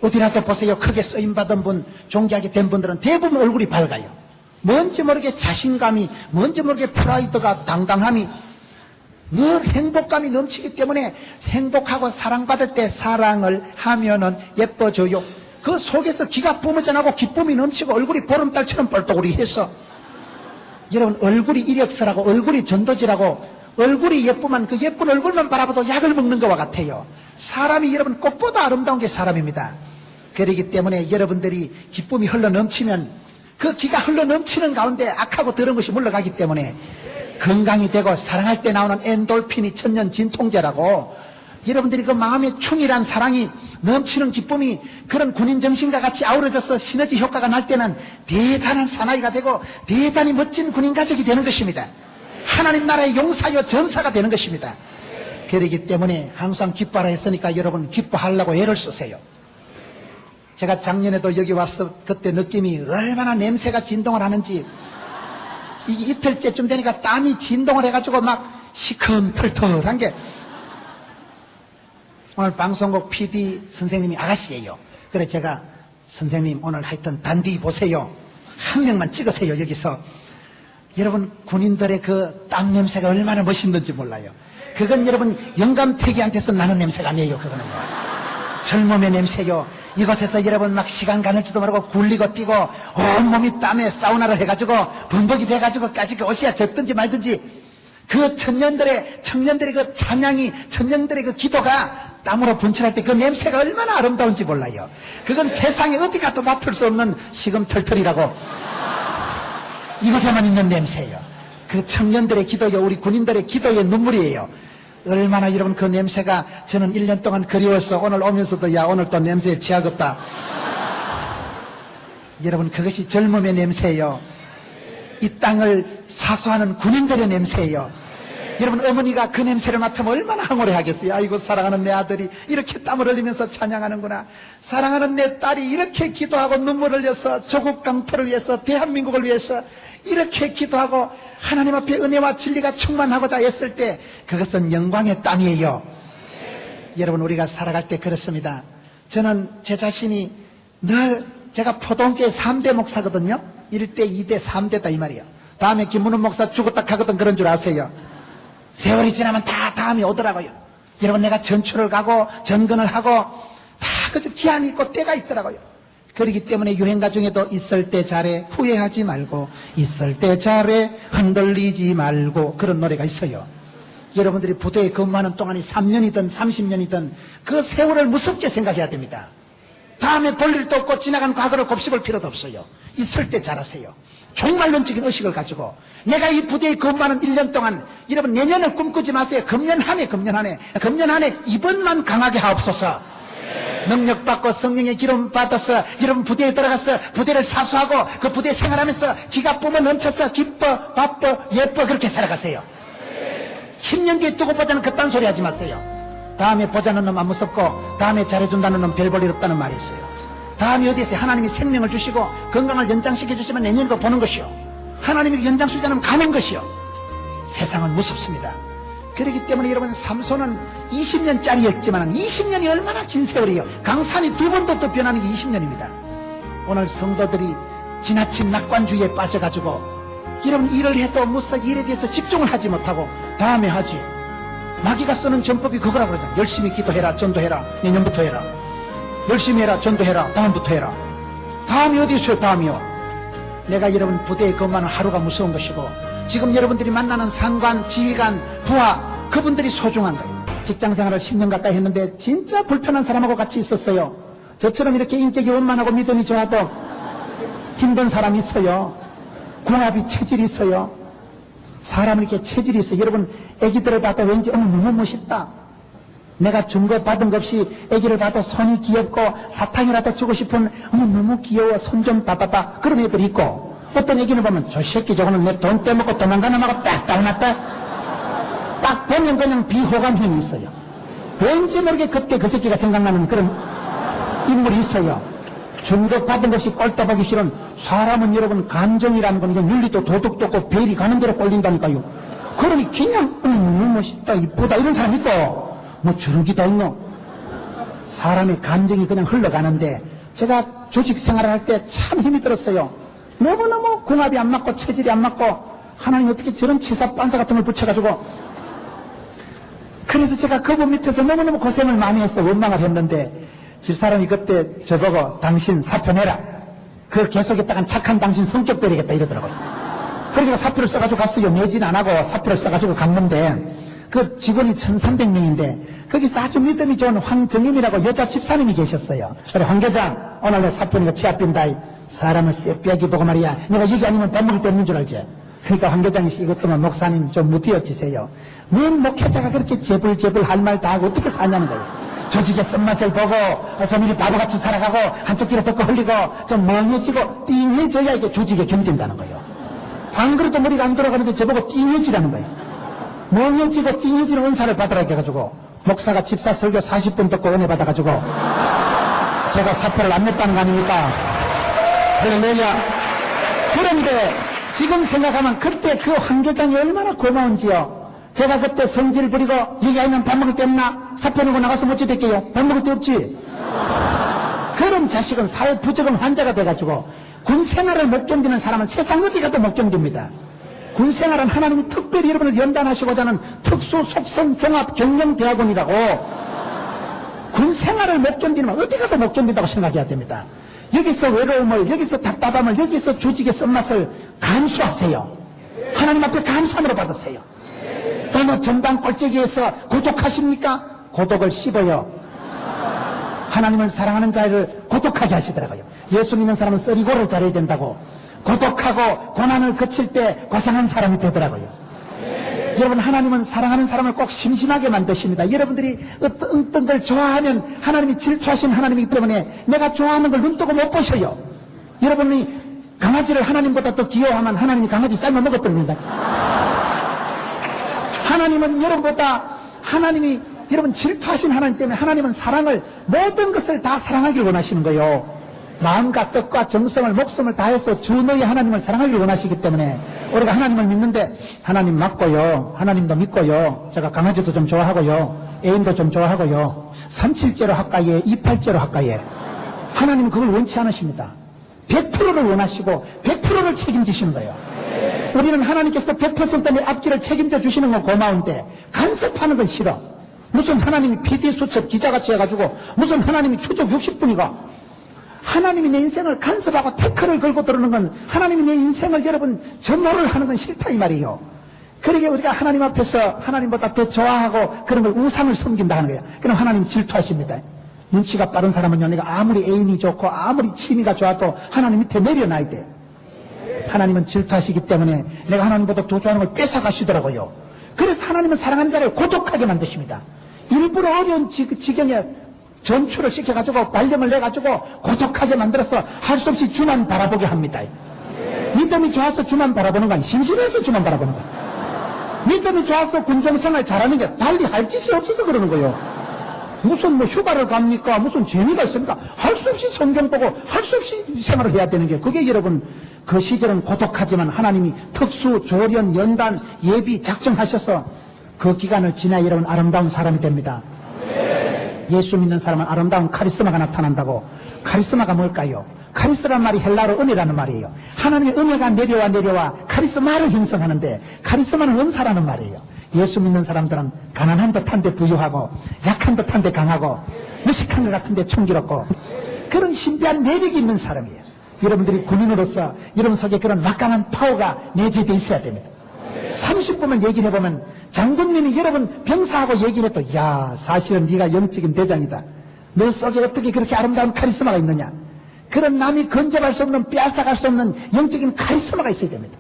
어디라도 보세요. 크게 쓰임받은 분, 존귀하게 된 분들은 대부분 얼굴이 밝아요. 뭔지 모르게 자신감이, 뭔지 모르게 프라이드가, 당당함이 늘 행복감이 넘치기 때문에 행복하고 사랑받을 때 사랑을 하면은 예뻐져요. 그 속에서 기가 뿜어져나고 기쁨이 넘치고 얼굴이 보름달처럼 뻘떡우리 해서 여러분, 얼굴이 이력서라고 얼굴이 전도지라고 얼굴이 예쁘면 그 예쁜 얼굴만 바라봐도 약을 먹는 것과 같아요. 사람이 여러분 꽃보다 아름다운 게 사람입니다. 그렇기 때문에 여러분들이 기쁨이 흘러 넘치면 그 기가 흘러 넘치는 가운데 악하고 더러운 것이 물러가기 때문에 건강이 되고 사랑할 때 나오는 엔돌핀이 천년 진통제라고 여러분들이 그 마음의 충일한 사랑이 넘치는 기쁨이 그런 군인 정신과 같이 아우러져서 시너지 효과가 날 때는 대단한 사나이가 되고 대단히 멋진 군인 가족이 되는 것입니다. 하나님 나라의 용사요 전사가 되는 것입니다. 그렇기 때문에 항상 기뻐하라 했으니까 여러분 기뻐하려고 애를 쓰세요. 제가 작년에도 여기 와서 그때 느낌이 얼마나 냄새가 진동을 하는지, 이게 이틀째쯤 되니까 땀이 진동을 해가지고 막 시큼털털한 게, 오늘 방송국 PD 선생님이 아가씨예요. 그래 제가 선생님 오늘 하여튼 단디 보세요. 한 명만 찍으세요 여기서. 여러분 군인들의 그 땀 냄새가 얼마나 멋있는지 몰라요. 그건 여러분 영감태기한테서 나는 냄새가 아니에요. 그거는 젊음의 냄새요. 이곳에서 여러분 막 시간 가는지도 모르고 굴리고 뛰고 온몸이 땀에 사우나를 해가지고 범벅이 돼가지고까지 그 옷이야 젖든지 말든지 그 청년들의 그 찬양이, 청년들의 그 기도가 땀으로 분출할 때 그 냄새가 얼마나 아름다운지 몰라요. 그건 세상에 어디 가도 맡을 수 없는 시금털털이라고 이곳에만 있는 냄새예요. 그 청년들의 기도요, 우리 군인들의 기도의 눈물이에요. 얼마나 여러분 그 냄새가 저는 1년 동안 그리워서 오늘 오면서도 야 오늘 또 냄새에 취하겠다. 여러분 그것이 젊음의 냄새예요. 이 땅을 사수하는 군인들의 냄새예요. 여러분 어머니가 그 냄새를 맡으면 얼마나 황홀해 하겠어요. 아이고 사랑하는 내 아들이 이렇게 땀을 흘리면서 찬양하는구나. 사랑하는 내 딸이 이렇게 기도하고 눈물을 흘려서 조국 강토를 위해서 대한민국을 위해서 이렇게 기도하고 하나님 앞에 은혜와 진리가 충만하고자 했을 때 그것은 영광의 땀이에요. 여러분 우리가 살아갈 때 그렇습니다. 저는 제 자신이 늘 제가 포동교회 3대 목사거든요. 1대, 2대, 3대다 이 말이에요. 다음에 김문훈 목사 죽었다 가거든 그런 줄 아세요. 세월이 지나면 다 다음이 오더라고요. 여러분 내가 전출을 가고 전근을 하고 다 그저 기한이 있고 때가 있더라고요. 그렇기 때문에 유행가 중에도 있을 때 잘해 후회하지 말고 있을 때 잘해 흔들리지 말고 그런 노래가 있어요. 여러분들이 부대에 근무하는 동안이 3년이든 30년이든 그 세월을 무섭게 생각해야 됩니다. 다음에 볼 일도 없고 지나간 과거를 곱씹을 필요도 없어요. 있을 때 잘하세요. 종말론적인 의식을 가지고 내가 이 부대에 근무하는 1년 동안 여러분 내년을 꿈꾸지 마세요. 금년 한 해 이번만 강하게 하옵소서. 능력받고 성령의 기름 받아서 여러분 부대에 들어가서 부대를 사수하고 그 부대 생활하면서 기가 뿜어 넘쳐서 기뻐 바빠 예뻐 그렇게 살아가세요. 10년 뒤에 두고 보자는 그딴 소리 하지 마세요. 다음에 보자는 놈 안 무섭고 다음에 잘해준다는 놈 별 볼 일 없다는 말이 있어요. 다음이 어디 있어요? 하나님이 생명을 주시고 건강을 연장시켜 주시면 내년에도 보는 것이요. 하나님이 연장수자는 가는 것이요. 세상은 무섭습니다. 그렇기 때문에 여러분 삼손은 20년짜리였지만 20년이 얼마나 긴 세월이에요. 강산이 2번도 또 변하는 게 20년입니다. 오늘 성도들이 지나친 낙관주의에 빠져가지고 여러분 일을 해도 무사 일에 대해서 집중을 하지 못하고 다음에 하지. 마귀가 쓰는 전법이 그거라 그러잖아요. 열심히 기도해라, 전도해라, 내년부터 해라. 열심히 해라, 전도해라, 다음부터 해라. 다음이 어디 있어요? 다음이요. 내가 여러분 부대에 근무하는 하루가 무서운 것이고 지금 여러분들이 만나는 상관, 지휘관, 부하 그분들이 소중한 거예요. 직장생활을 10년 가까이 했는데 진짜 불편한 사람하고 같이 있었어요. 저처럼 이렇게 인격이 원만하고 믿음이 좋아도 힘든 사람이 있어요. 궁합이 체질이 있어요. 사람은 이렇게 체질이 있어요. 여러분 애기들을 봐도 왠지 너무 멋있다. 내가 준 거 받은 것 없이 애기를 봐도 손이 귀엽고 사탕이라도 주고 싶은 너무 귀여워 손 좀 봐봐봐 그런 애들이 있고 어떤 애기는 보면 저 새끼 저거는 내 돈 떼먹고 도망가는 놈하고 딱 닮았다. 딱 보면 그냥 비호감형이 있어요. 왠지 모르게 그때 그 새끼가 생각나는 그런 인물이 있어요. 준 거 받은 것 없이 꼴떠보기 싫은 사람은 여러분 감정이라는 건 윤리도 도덕도 없고 별이 가는 대로 꼴린다니까요. 그러니 그냥 너무 멋있다 이쁘다 이런 사람 있고 뭐 저런 게 다 있노? 사람의 감정이 그냥 흘러가는데 제가 조직 생활을 할 때 참 힘이 들었어요. 너무너무 궁합이 안 맞고 체질이 안 맞고 하나님 어떻게 저런 치사 빤사 같은 걸 붙여가지고 그래서 제가 그분 밑에서 너무너무 고생을 많이 해서 원망을 했는데 집사람이 그때 저보고 당신 사표 내라. 그 계속했다간 착한 당신 성격 버리겠다 이러더라고요. 그래서 제가 사표를 써가지고 갔어요. 내진 안 하고 사표를 써가지고 갔는데 그 직원이 1,300명인데 거기서 아주 믿음이 좋은 황정임이라고 여자 집사님이 계셨어요. 그래 황 계장 오늘 내 사표니까 치아 빈다. 사람을 쎄빼기 보고 말이야. 내가 여기 아니면 밥 먹을 데 없는 줄 알지. 그러니까 황 계장이 이것도만 목사님 좀 무디어지세요. 뭔 목회자가 그렇게 재불재불 할 말 다 하고 어떻게 사냐는 거예요. 조직의 쓴맛을 보고 좀 이리 바보같이 살아가고 한쪽 귀로 듣고 흘리고 좀 멍해지고 띵해져야 이게 조직에 견딘다는 거예요. 안 그래도 머리가 안 돌아가는데 저보고 띵해지라는 거예요. 멍해지고 띵해지는 은사를 받으라 해가지고 목사가 집사 설교 40분 듣고 은혜 받아가지고 제가 사표를 안 냈다는 거 아닙니까? 할렐루야. 그런데 지금 생각하면 그때 그 황계장이 얼마나 고마운지요. 제가 그때 성질 부리고 얘기하면 밥 먹을 데 없나? 사표 내고 나가서 못 지댈게요. 밥 먹을 데 없지. 그런 자식은 사회 부적응 환자가 돼가지고 군 생활을 못 견디는 사람은 세상 어디 가도 못 견딥니다. 군 생활은 하나님이 특별히 여러분을 연단하시고자 하는 특수 속성 종합 경영대학원이라고 군 생활을 못 견디면 어디 가도 못 견딘다고 생각해야 됩니다. 여기서 외로움을, 여기서 답답함을, 여기서 조직의 쓴맛을 감수하세요. 하나님 앞에 감사함으로 받으세요. 어느 전방 꼴찌기에서 고독하십니까? 고독을 씹어요. 하나님을 사랑하는 자를 고독하게 하시더라고요. 예수 믿는 사람은 썰이고를 잘해야 된다고. 고독하고 고난을 거칠 때 고상한 사람이 되더라고요. 여러분, 하나님은 사랑하는 사람을 꼭 심심하게 만드십니다. 여러분들이 어떤 걸 좋아하면 하나님이 질투하신 하나님이기 때문에 내가 좋아하는 걸 눈뜨고 못 보셔요. 여러분이 강아지를 하나님보다 더 귀여워하면 하나님이 강아지 삶아 먹어버립니다. 하나님은 하나님이 여러분 질투하신 하나님 때문에 하나님은 사랑을, 모든 것을 다 사랑하기를 원하시는 거예요. 마음과 뜻과 정성을, 목숨을 다해서 주 너의 하나님을 사랑하기를 원하시기 때문에 우리가 하나님을 믿는데 하나님 맞고요, 하나님도 믿고요, 제가 강아지도 좀 좋아하고요, 애인도 좀 좋아하고요, 37제로 할까요, 28제로 할까요? 하나님은 그걸 원치 않으십니다. 100%를 원하시고 100%를 책임지시는 거예요. 우리는 하나님께서 100% 내 앞길을 책임져 주시는 건 고마운데 간섭하는 건 싫어. 무슨 하나님이 PD수첩 기자같이 해가지고 무슨 하나님이 추적 60분이가 하나님이 내 인생을 간섭하고 태클을 걸고 들어오는 건, 하나님이 내 인생을 여러분 점호를 하는 건 싫다 이 말이에요. 그러게 우리가 하나님 앞에서 하나님보다 더 좋아하고 그런 걸 우상을 섬긴다 하는 거예요. 그럼 하나님 질투하십니다. 눈치가 빠른 사람은요, 내가 아무리 애인이 좋고 아무리 취미가 좋아도 하나님 밑에 내려놔야 돼. 하나님은 질투하시기 때문에 내가 하나님보다 더 좋아하는 걸 뺏어가시더라고요. 그래서 하나님은 사랑하는 자를 고독하게 만드십니다. 일부러 어려운 지경에 전출을 시켜가지고 발령을 내가지고 고독하게 만들어서 할 수 없이 주만 바라보게 합니다. 믿음이 좋아서 주만 바라보는 건 심심해서 주만 바라보는 거예요. 믿음이 좋아서 군종생활 잘하는 게 달리 할 짓이 없어서 그러는 거예요. 무슨 휴가를 갑니까? 무슨 재미가 있습니까? 할 수 없이 성경 보고 할 수 없이 생활을 해야 되는 게, 그게 여러분 그 시절은 고독하지만 하나님이 특수 조련 연단 예비 작정하셔서 그 기간을 지나 여러분 아름다운 사람이 됩니다. 예수 믿는 사람은 아름다운 카리스마가 나타난다고. 카리스마가 뭘까요? 카리스라는 말이 헬라어로 은혜라는 말이에요. 하나님의 은혜가 내려와 카리스마를 형성하는데, 카리스마는 은사라는 말이에요. 예수 믿는 사람들은 가난한 듯한데 부유하고, 약한 듯한데 강하고, 무식한 것 같은데 총기롭고, 그런 신비한 매력이 있는 사람이에요. 여러분들이 군인으로서 여러분 속에 그런 막강한 파워가 내재되어 있어야 됩니다. 30분만 얘기를 해보면 장군님이 여러분 병사하고 얘기를 해도, 야, 사실은 네가 영적인 대장이다. 너 속에 어떻게 그렇게 아름다운 카리스마가 있느냐. 그런 남이 건져갈 수 없는, 빼앗아갈 수 없는 영적인 카리스마가 있어야 됩니다.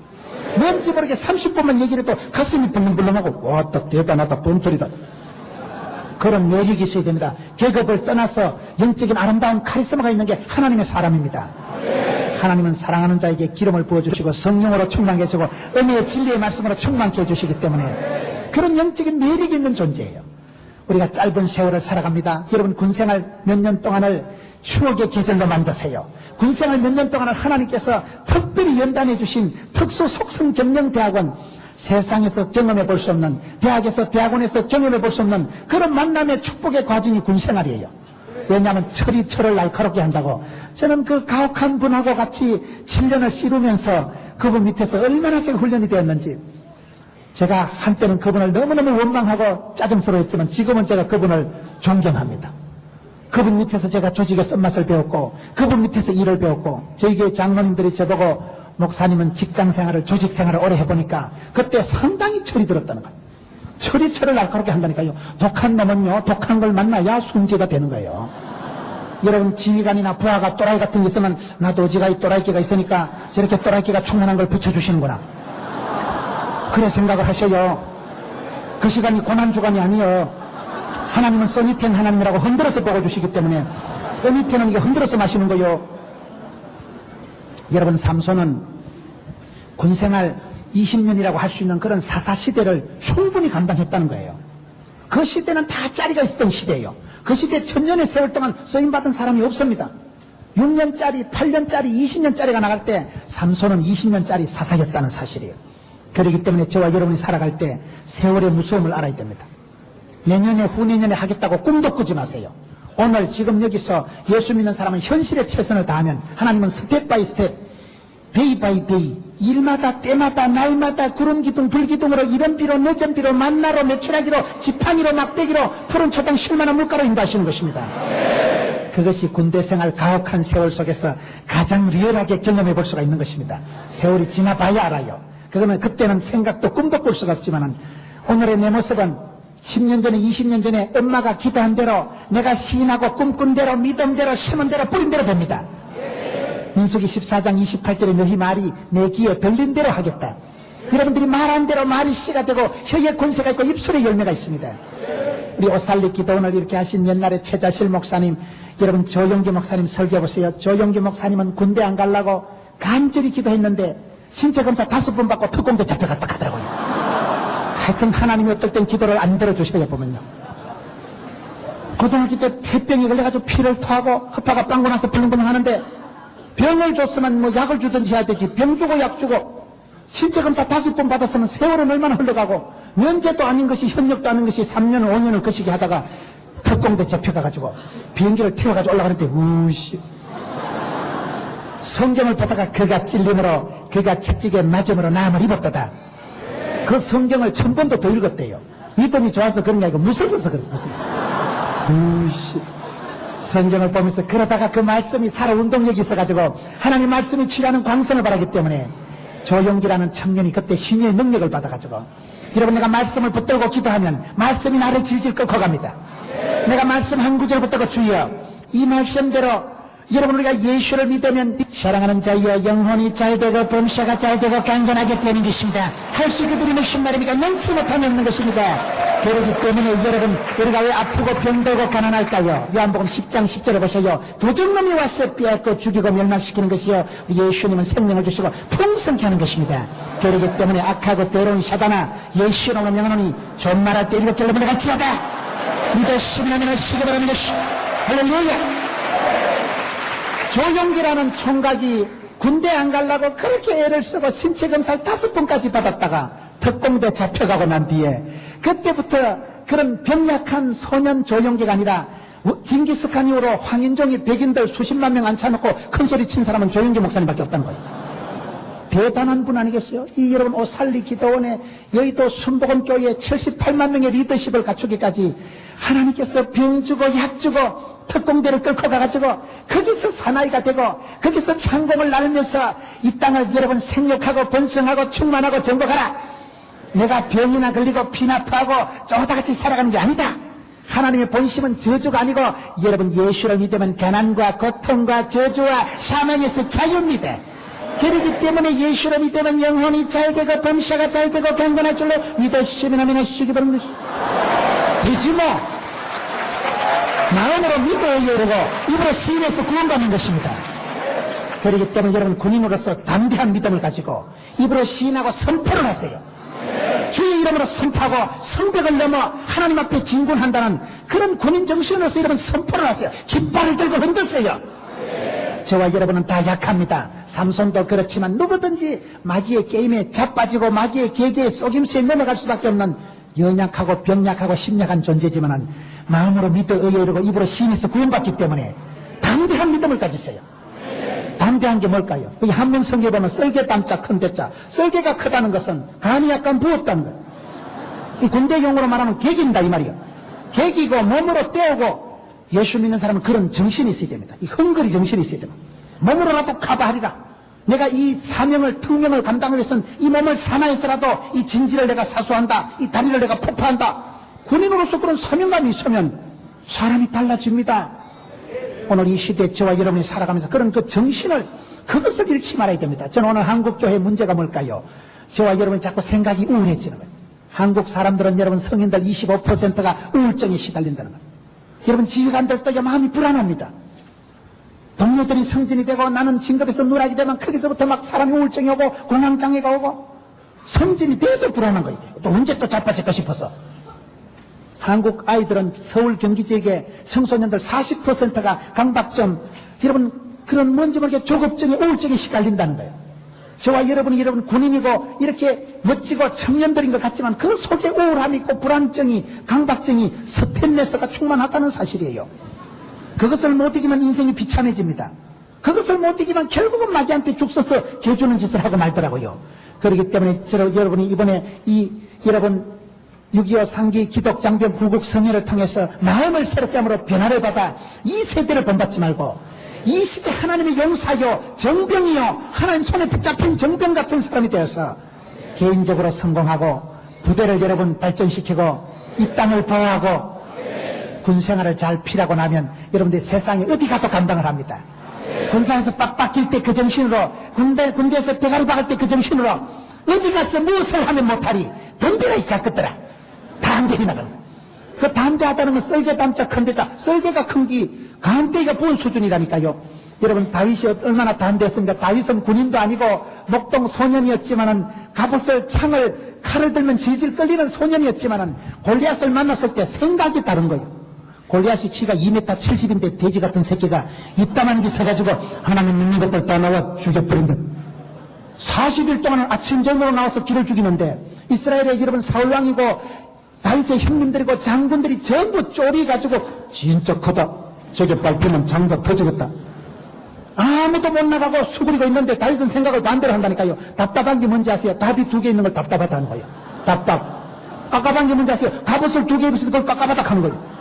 뭔지 모르게 30분만 얘기를 해도 가슴이 불렁불렁하고, 와, 딱 대단하다, 번털이다. 그런 매력이 있어야 됩니다. 계급을 떠나서 영적인 아름다운 카리스마가 있는 게 하나님의 사람입니다. 하나님은 사랑하는 자에게 기름을 부어주시고 성령으로 충만케 해주고 은혜의 진리의 말씀으로 충만케 해주시기 때문에 그런 영적인 매력이 있는 존재예요. 우리가 짧은 세월을 살아갑니다. 여러분, 군생활 몇 년 동안을 추억의 계절로 만드세요. 군생활 몇 년 동안을 하나님께서 특별히 연단해 주신 특수 속성 경영대학원, 세상에서 경험해 볼 수 없는, 대학에서 대학원에서 경험해 볼 수 없는 그런 만남의 축복의 과정이 군생활이에요. 왜냐하면 철이 날카롭게 한다고. 저는 그 가혹한 분하고 같이 7년을 씨르면서 그분 밑에서 얼마나 제가 훈련이 되었는지, 제가 한때는 그분을 너무너무 원망하고 짜증스러웠지만 지금은 제가 그분을 존경합니다. 그분 밑에서 제가 조직의 쓴맛을 배웠고, 그분 밑에서 일을 배웠고, 저희 교회 장로님들이 저보고 목사님은 직장생활을, 조직생활을 오래 해보니까 그때 상당히 철이 들었다는 거예요. 철을 날카롭게 한다니까요. 독한 놈은요, 독한 걸 만나야 순개가 되는 거예요. 여러분, 지휘관이나 부하가 또라이 같은 게 있으면, 나도 어지가 이 또라이끼가 있으니까 저렇게 또라이끼가 충만한 걸 붙여주시는구나, 그래 생각을 하셔요. 그 시간이 고난주간이 아니에요. 하나님은 써니텐 하나님이라고 흔들어서 복을 주시기 때문에 써니텐은 이게 흔들어서 마시는 거요. 여러분, 삼손은 군생활 20년이라고 할 수 있는 그런 사사시대를 충분히 감당했다는 거예요. 그 시대는 다 짜리가 있었던 시대예요. 그 시대 1000년의 세월 동안 쓰임받은 사람이 없습니다. 6년짜리, 8년짜리, 20년짜리가 나갈 때 삼손은 20년짜리 사사였다는 사실이에요. 그렇기 때문에 저와 여러분이 살아갈 때 세월의 무서움을 알아야 됩니다. 내년에 후내년에 하겠다고 꿈도 꾸지 마세요. 오늘 지금 여기서 예수 믿는 사람은 현실에 최선을 다하면 하나님은 스텝 바이 스텝, 데이 바이 데이, 일마다 때마다 날마다 구름기둥 불기둥으로 이른비로 늦은비로 만나로 메추라기로 지팡이로 막대기로 푸른 초장 실만한 물가로 인도하시는 것입니다. 그것이 군대생활 가혹한 세월 속에서 가장 리얼하게 경험해 볼 수가 있는 것입니다. 세월이 지나봐야 알아요. 그거는 그때는 생각도 꿈도 꿀 수가 없지만 오늘의 내 모습은 10년 전에 20년 전에 엄마가 기도한 대로 내가 시인하고 꿈꾼 대로 믿음대로 심은 대로 뿌린 대로 됩니다. 민수기 14장 28절에 너희 말이 내 귀에 들린 대로 하겠다. 여러분들이 말한 대로 말이 씨가 되고 혀에 권세가 있고 입술에 열매가 있습니다. 우리 오살리 기도원을 이렇게 하신 옛날에 최자실 목사님, 여러분 조영기 목사님 설교해보세요. 조영기 목사님은 군대 안 가려고 간절히 기도했는데 신체검사 5번 받고 특공대 잡혀갔다 하더라고요. 하여튼 하나님이 어떨 땐 기도를 안 들어주시고요. 보면요, 고등학교 때 폐병이 걸려가지고 피를 토하고 허파가 빵고 나서 벌렁벌렁 하는데 병을 줬으면 뭐 약을 주든지 해야 되지, 병 주고 약 주고 신체검사 5번 받았으면 세월은 얼마나 흘러가고 면제도 아닌 것이 협력도 아닌 것이 3년 5년을 거시기 하다가 특공대 잡혀가가지고 비행기를 태워가지고 올라가는데 우씨, 성경을 보다가 그가 찔림으로 그가 채찍에 맞음으로 나음을 입었다다. 그 성경을 1000번도 더 읽었대요. 믿음이 좋아서 그런 게 아니고 무서워서 그런 거예요. 우씨, 성경을 보면서 그러다가 그 말씀이 살아 운동력이 있어가지고 하나님 말씀이 취하는 광선을 바라기 때문에 조용기라는 청년이 그때 신유의 능력을 받아가지고, 여러분, 내가 말씀을 붙들고 기도하면 말씀이 나를 질질 끌고 갑니다. 내가 말씀 한 구절 붙들고 주여, 이 말씀대로 여러분, 우리가 예수를 믿으면 사랑하는 자여 영혼이 잘되고 범사가 잘되고 강건하게 되는 것입니다. 할 수 있게 드리는 신말입니까? 넘치 못하면 없는 것입니다. 그렇기 때문에 여러분, 우리가 왜 아프고 병들고 가난할까요? 요한복음 10장 10절을 보셔요. 도적놈이 와서 빼앗고 죽이고 멸망시키는 것이요, 예수님은 생명을 주시고 풍성케 하는 것입니다. 그렇기 때문에 악하고 더러운 사단아, 예수님은 영원히 존말할 때 7개를 내갈지어다. 믿으시면 시기 바랍니다. 할렐루야. 조용기라는 총각이 군대 안 가려고 그렇게 애를 쓰고 신체검사를 5번까지 받았다가 특공대 잡혀가고 난 뒤에 그때부터 그런 병약한 소년 조용기가 아니라 징기스칸 이후로 황인종이 백인들 수십만 명 앉혀놓고 큰소리 친 사람은 조용기 목사님밖에 없다는 거예요. 대단한 분 아니겠어요? 이 여러분 오살리 기도원의 여의도 순복음교회에 78만 명의 리더십을 갖추기까지 하나님께서 병 주고 약 주고 특공대를 끌고 가가지고 거기서 사나이가 되고 거기서 창공을 나누면서 이 땅을 여러분 생육하고 번성하고 충만하고 정복하라. 내가 병이나 걸리고 피나프하고 쪼다같이 살아가는 게 아니다. 하나님의 본심은 저주가 아니고 여러분 예수를 믿으면 가난과 고통과 저주와 사망에서 자유입니다. 그렇기 때문에 예수를 믿으면 영혼이 잘되고 범사가 잘되고 강건할 줄로 믿으시면 하면 하시기 바랍니다. 되지 뭐. 마음으로 믿어요. 이러고 입으로 시인해서 구원받는 것입니다. 그렇기 때문에 여러분 군인으로서 담대한 믿음을 가지고 입으로 시인하고 선포를 하세요. 주의 이름으로 선포하고 성벽을 넘어 하나님 앞에 진군한다는 그런 군인 정신으로서 여러분 선포를 하세요. 깃발을 들고 흔드세요. 저와 여러분은 다 약합니다. 삼손도 그렇지만 누구든지 마귀의 게임에 자빠지고 마귀의 계계에 속임수에 넘어갈 수밖에 없는 연약하고 병약하고 심약한 존재지만 마음으로 믿어 의에 이르고 입으로 시인해서 구원받기 때문에 담대한 믿음을 가지세요. 담대한 게 뭘까요? 이 한문 성경에 보면 썰개 땀자 큰 대자, 썰개가 크다는 것은 간이 약간 부었다는 거예요. 이 군대 용어로 말하면 객인다 이 말이에요. 객이고 몸으로 때우고 예수 믿는 사람은 그런 정신이 있어야 됩니다. 이 헝거리 정신이 있어야 됩니다. 몸으로라도 카바하리라. 내가 이 사명을 특명을 감당하기 위해서는 이 몸을 사나해서라도 이 진지를 내가 사수한다. 이 다리를 내가 폭파한다. 군인으로서 그런 사명감이 있으면 사람이 달라집니다. 오늘 이 시대 저와 여러분이 살아가면서 그런 그 정신을 그것을 잃지 말아야 됩니다. 저는 오늘 한국교회의 문제가 뭘까요? 저와 여러분이 자꾸 생각이 우울해지는 거예요. 한국 사람들은 여러분 성인들 25%가 우울증에 시달린다는 겁니다. 여러분 지휘관들도 마음이 불안합니다. 동료들이 성진이 되고 나는 진급에서 누락이 되면 거기서부터 막 사람이 우울증이 오고 공황장애가 오고 성진이 돼도 불안한 거예요. 또 언제 또 자빠질까 싶어서. 한국 아이들은 서울 경기 지역의 청소년들 40%가 강박증, 여러분 그런 뭔지 모르게 조급증에 우울증에 시달린다는 거예요. 저와 여러분이 여러분 군인이고 이렇게 멋지고 청년들인 것 같지만 그 속에 우울함이 있고 불안증이 강박증이 스트레스가 충만하다는 사실이에요. 그것을 못 이기면 인생이 비참해집니다. 그것을 못 이기면 결국은 마귀한테 죽 서서 개주는 짓을 하고 말더라고요. 그렇기 때문에 여러분이 이번에 여러분 6.25 상기 기독장병 구국 성회를 통해서 마음을 새롭게 함으로 변화를 받아 이 세대를 본받지 말고 이 시대 하나님의 용사요 정병이요 하나님 손에 붙잡힌 정병 같은 사람이 되어서 개인적으로 성공하고 부대를 여러분 발전시키고 이 땅을 보호하고 군생활을 잘 필하고 나면 여러분들이 세상에 어디 가도 감당을 합니다. 군사에서 빡빡 길 때 그 정신으로 군대에서 대가리 박을 때 그 정신으로 어디 가서 무엇을 하면 못하리 덤비라 이 작것들아 다 안 되리나 그 담대하다는 건 썰개 담자 큰 데다 썰개가 큰기 간대기가 부은 수준이라니까요. 여러분 다윗이 얼마나 담대했습니까? 다윗은 군인도 아니고 목동 소년이었지만은 갑옷을 창을 칼을 들면 질질 끌리는 소년이었지만은 골리앗을 만났을 때 생각이 다른 거예요. 골리앗이 키가 2m 70인데 돼지 같은 새끼가 이따만 게 서가지고 하나님 믿는 것들 다 나와 죽여버린 듯 40일 동안 아침 저녁으로 나와서 길을 죽이는데 이스라엘의 여러분 사울왕이고 다윗의 형님들이고 장군들이 전부 쪼리가지고 진짜 크다 저게 밟히면 장자 터지겠다 아무도 못 나가고 수그리고 있는데 다윗은 생각을 반대로 한다니까요. 답답한 게 뭔지 아세요? 답이 2개 있는 걸 답답하다는 거예요. 깝깝한 게 뭔지 아세요? 갑옷을 2개 입었을 때 그걸 깝깝하다 하는 거예요.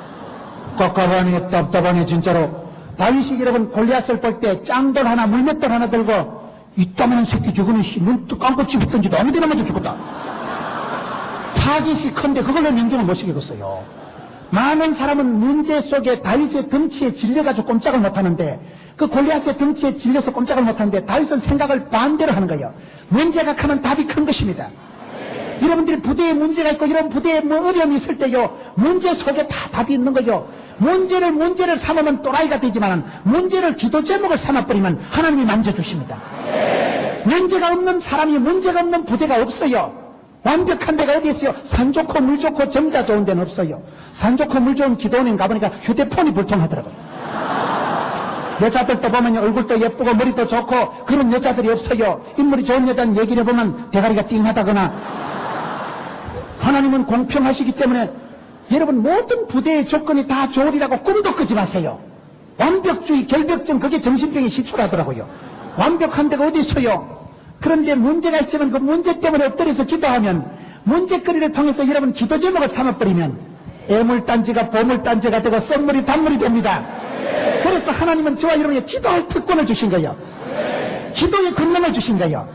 깝깝하니 답답하니 진짜로. 다윗이 여러분 골리앗을 볼 때 짱돌 하나 물맷돌 하나 들고 이따만한 새끼 저거는 눈 감고 집었던지도 아무 데나 맞아 죽었다. 타깃이 큰데 그걸로 민중을 못 시키겠어요. 많은 사람은 문제 속에 다윗의 덩치에 질려가지고 꼼짝을 못하는데 그 골리앗의 덩치에 질려서 꼼짝을 못하는데 다윗은 생각을 반대로 하는 거예요. 문제가 크면 답이 큰 것입니다. 여러분들이 부대에 문제가 있고 여러분 부대에 뭐 어려움이 있을 때요 문제 속에 다 답이 있는 거예요. 문제를 삼으면 또라이가 되지만 문제를 기도 제목을 삼아버리면 하나님이 만져주십니다. 문제가 없는 사람이 문제가 없는 부대가 없어요. 완벽한 데가 어디 있어요? 산 좋고 물 좋고 정자 좋은 데는 없어요. 산 좋고 물 좋은 기도원에 가보니까 휴대폰이 불통하더라고요. 여자들도 보면 얼굴도 예쁘고 머리도 좋고 그런 여자들이 없어요. 인물이 좋은 여자는 얘기를 해보면 대가리가 띵하다거나. 하나님은 공평하시기 때문에 여러분 모든 부대의 조건이 다 좋으리라고 꿈도 꾸지 마세요. 완벽주의, 결벽증 그게 정신병의 시초라더라고요. 완벽한 데가 어디 있어요? 그런데 문제가 있지만 그 문제 때문에 엎드려서 기도하면 문제거리를 통해서 여러분 기도 제목을 삼아버리면 애물단지가 보물단지가 되고 썩물이 단물이 됩니다. 그래서 하나님은 저와 여러분에게 기도할 특권을 주신 거예요. 기도의 권능을 주신 거예요.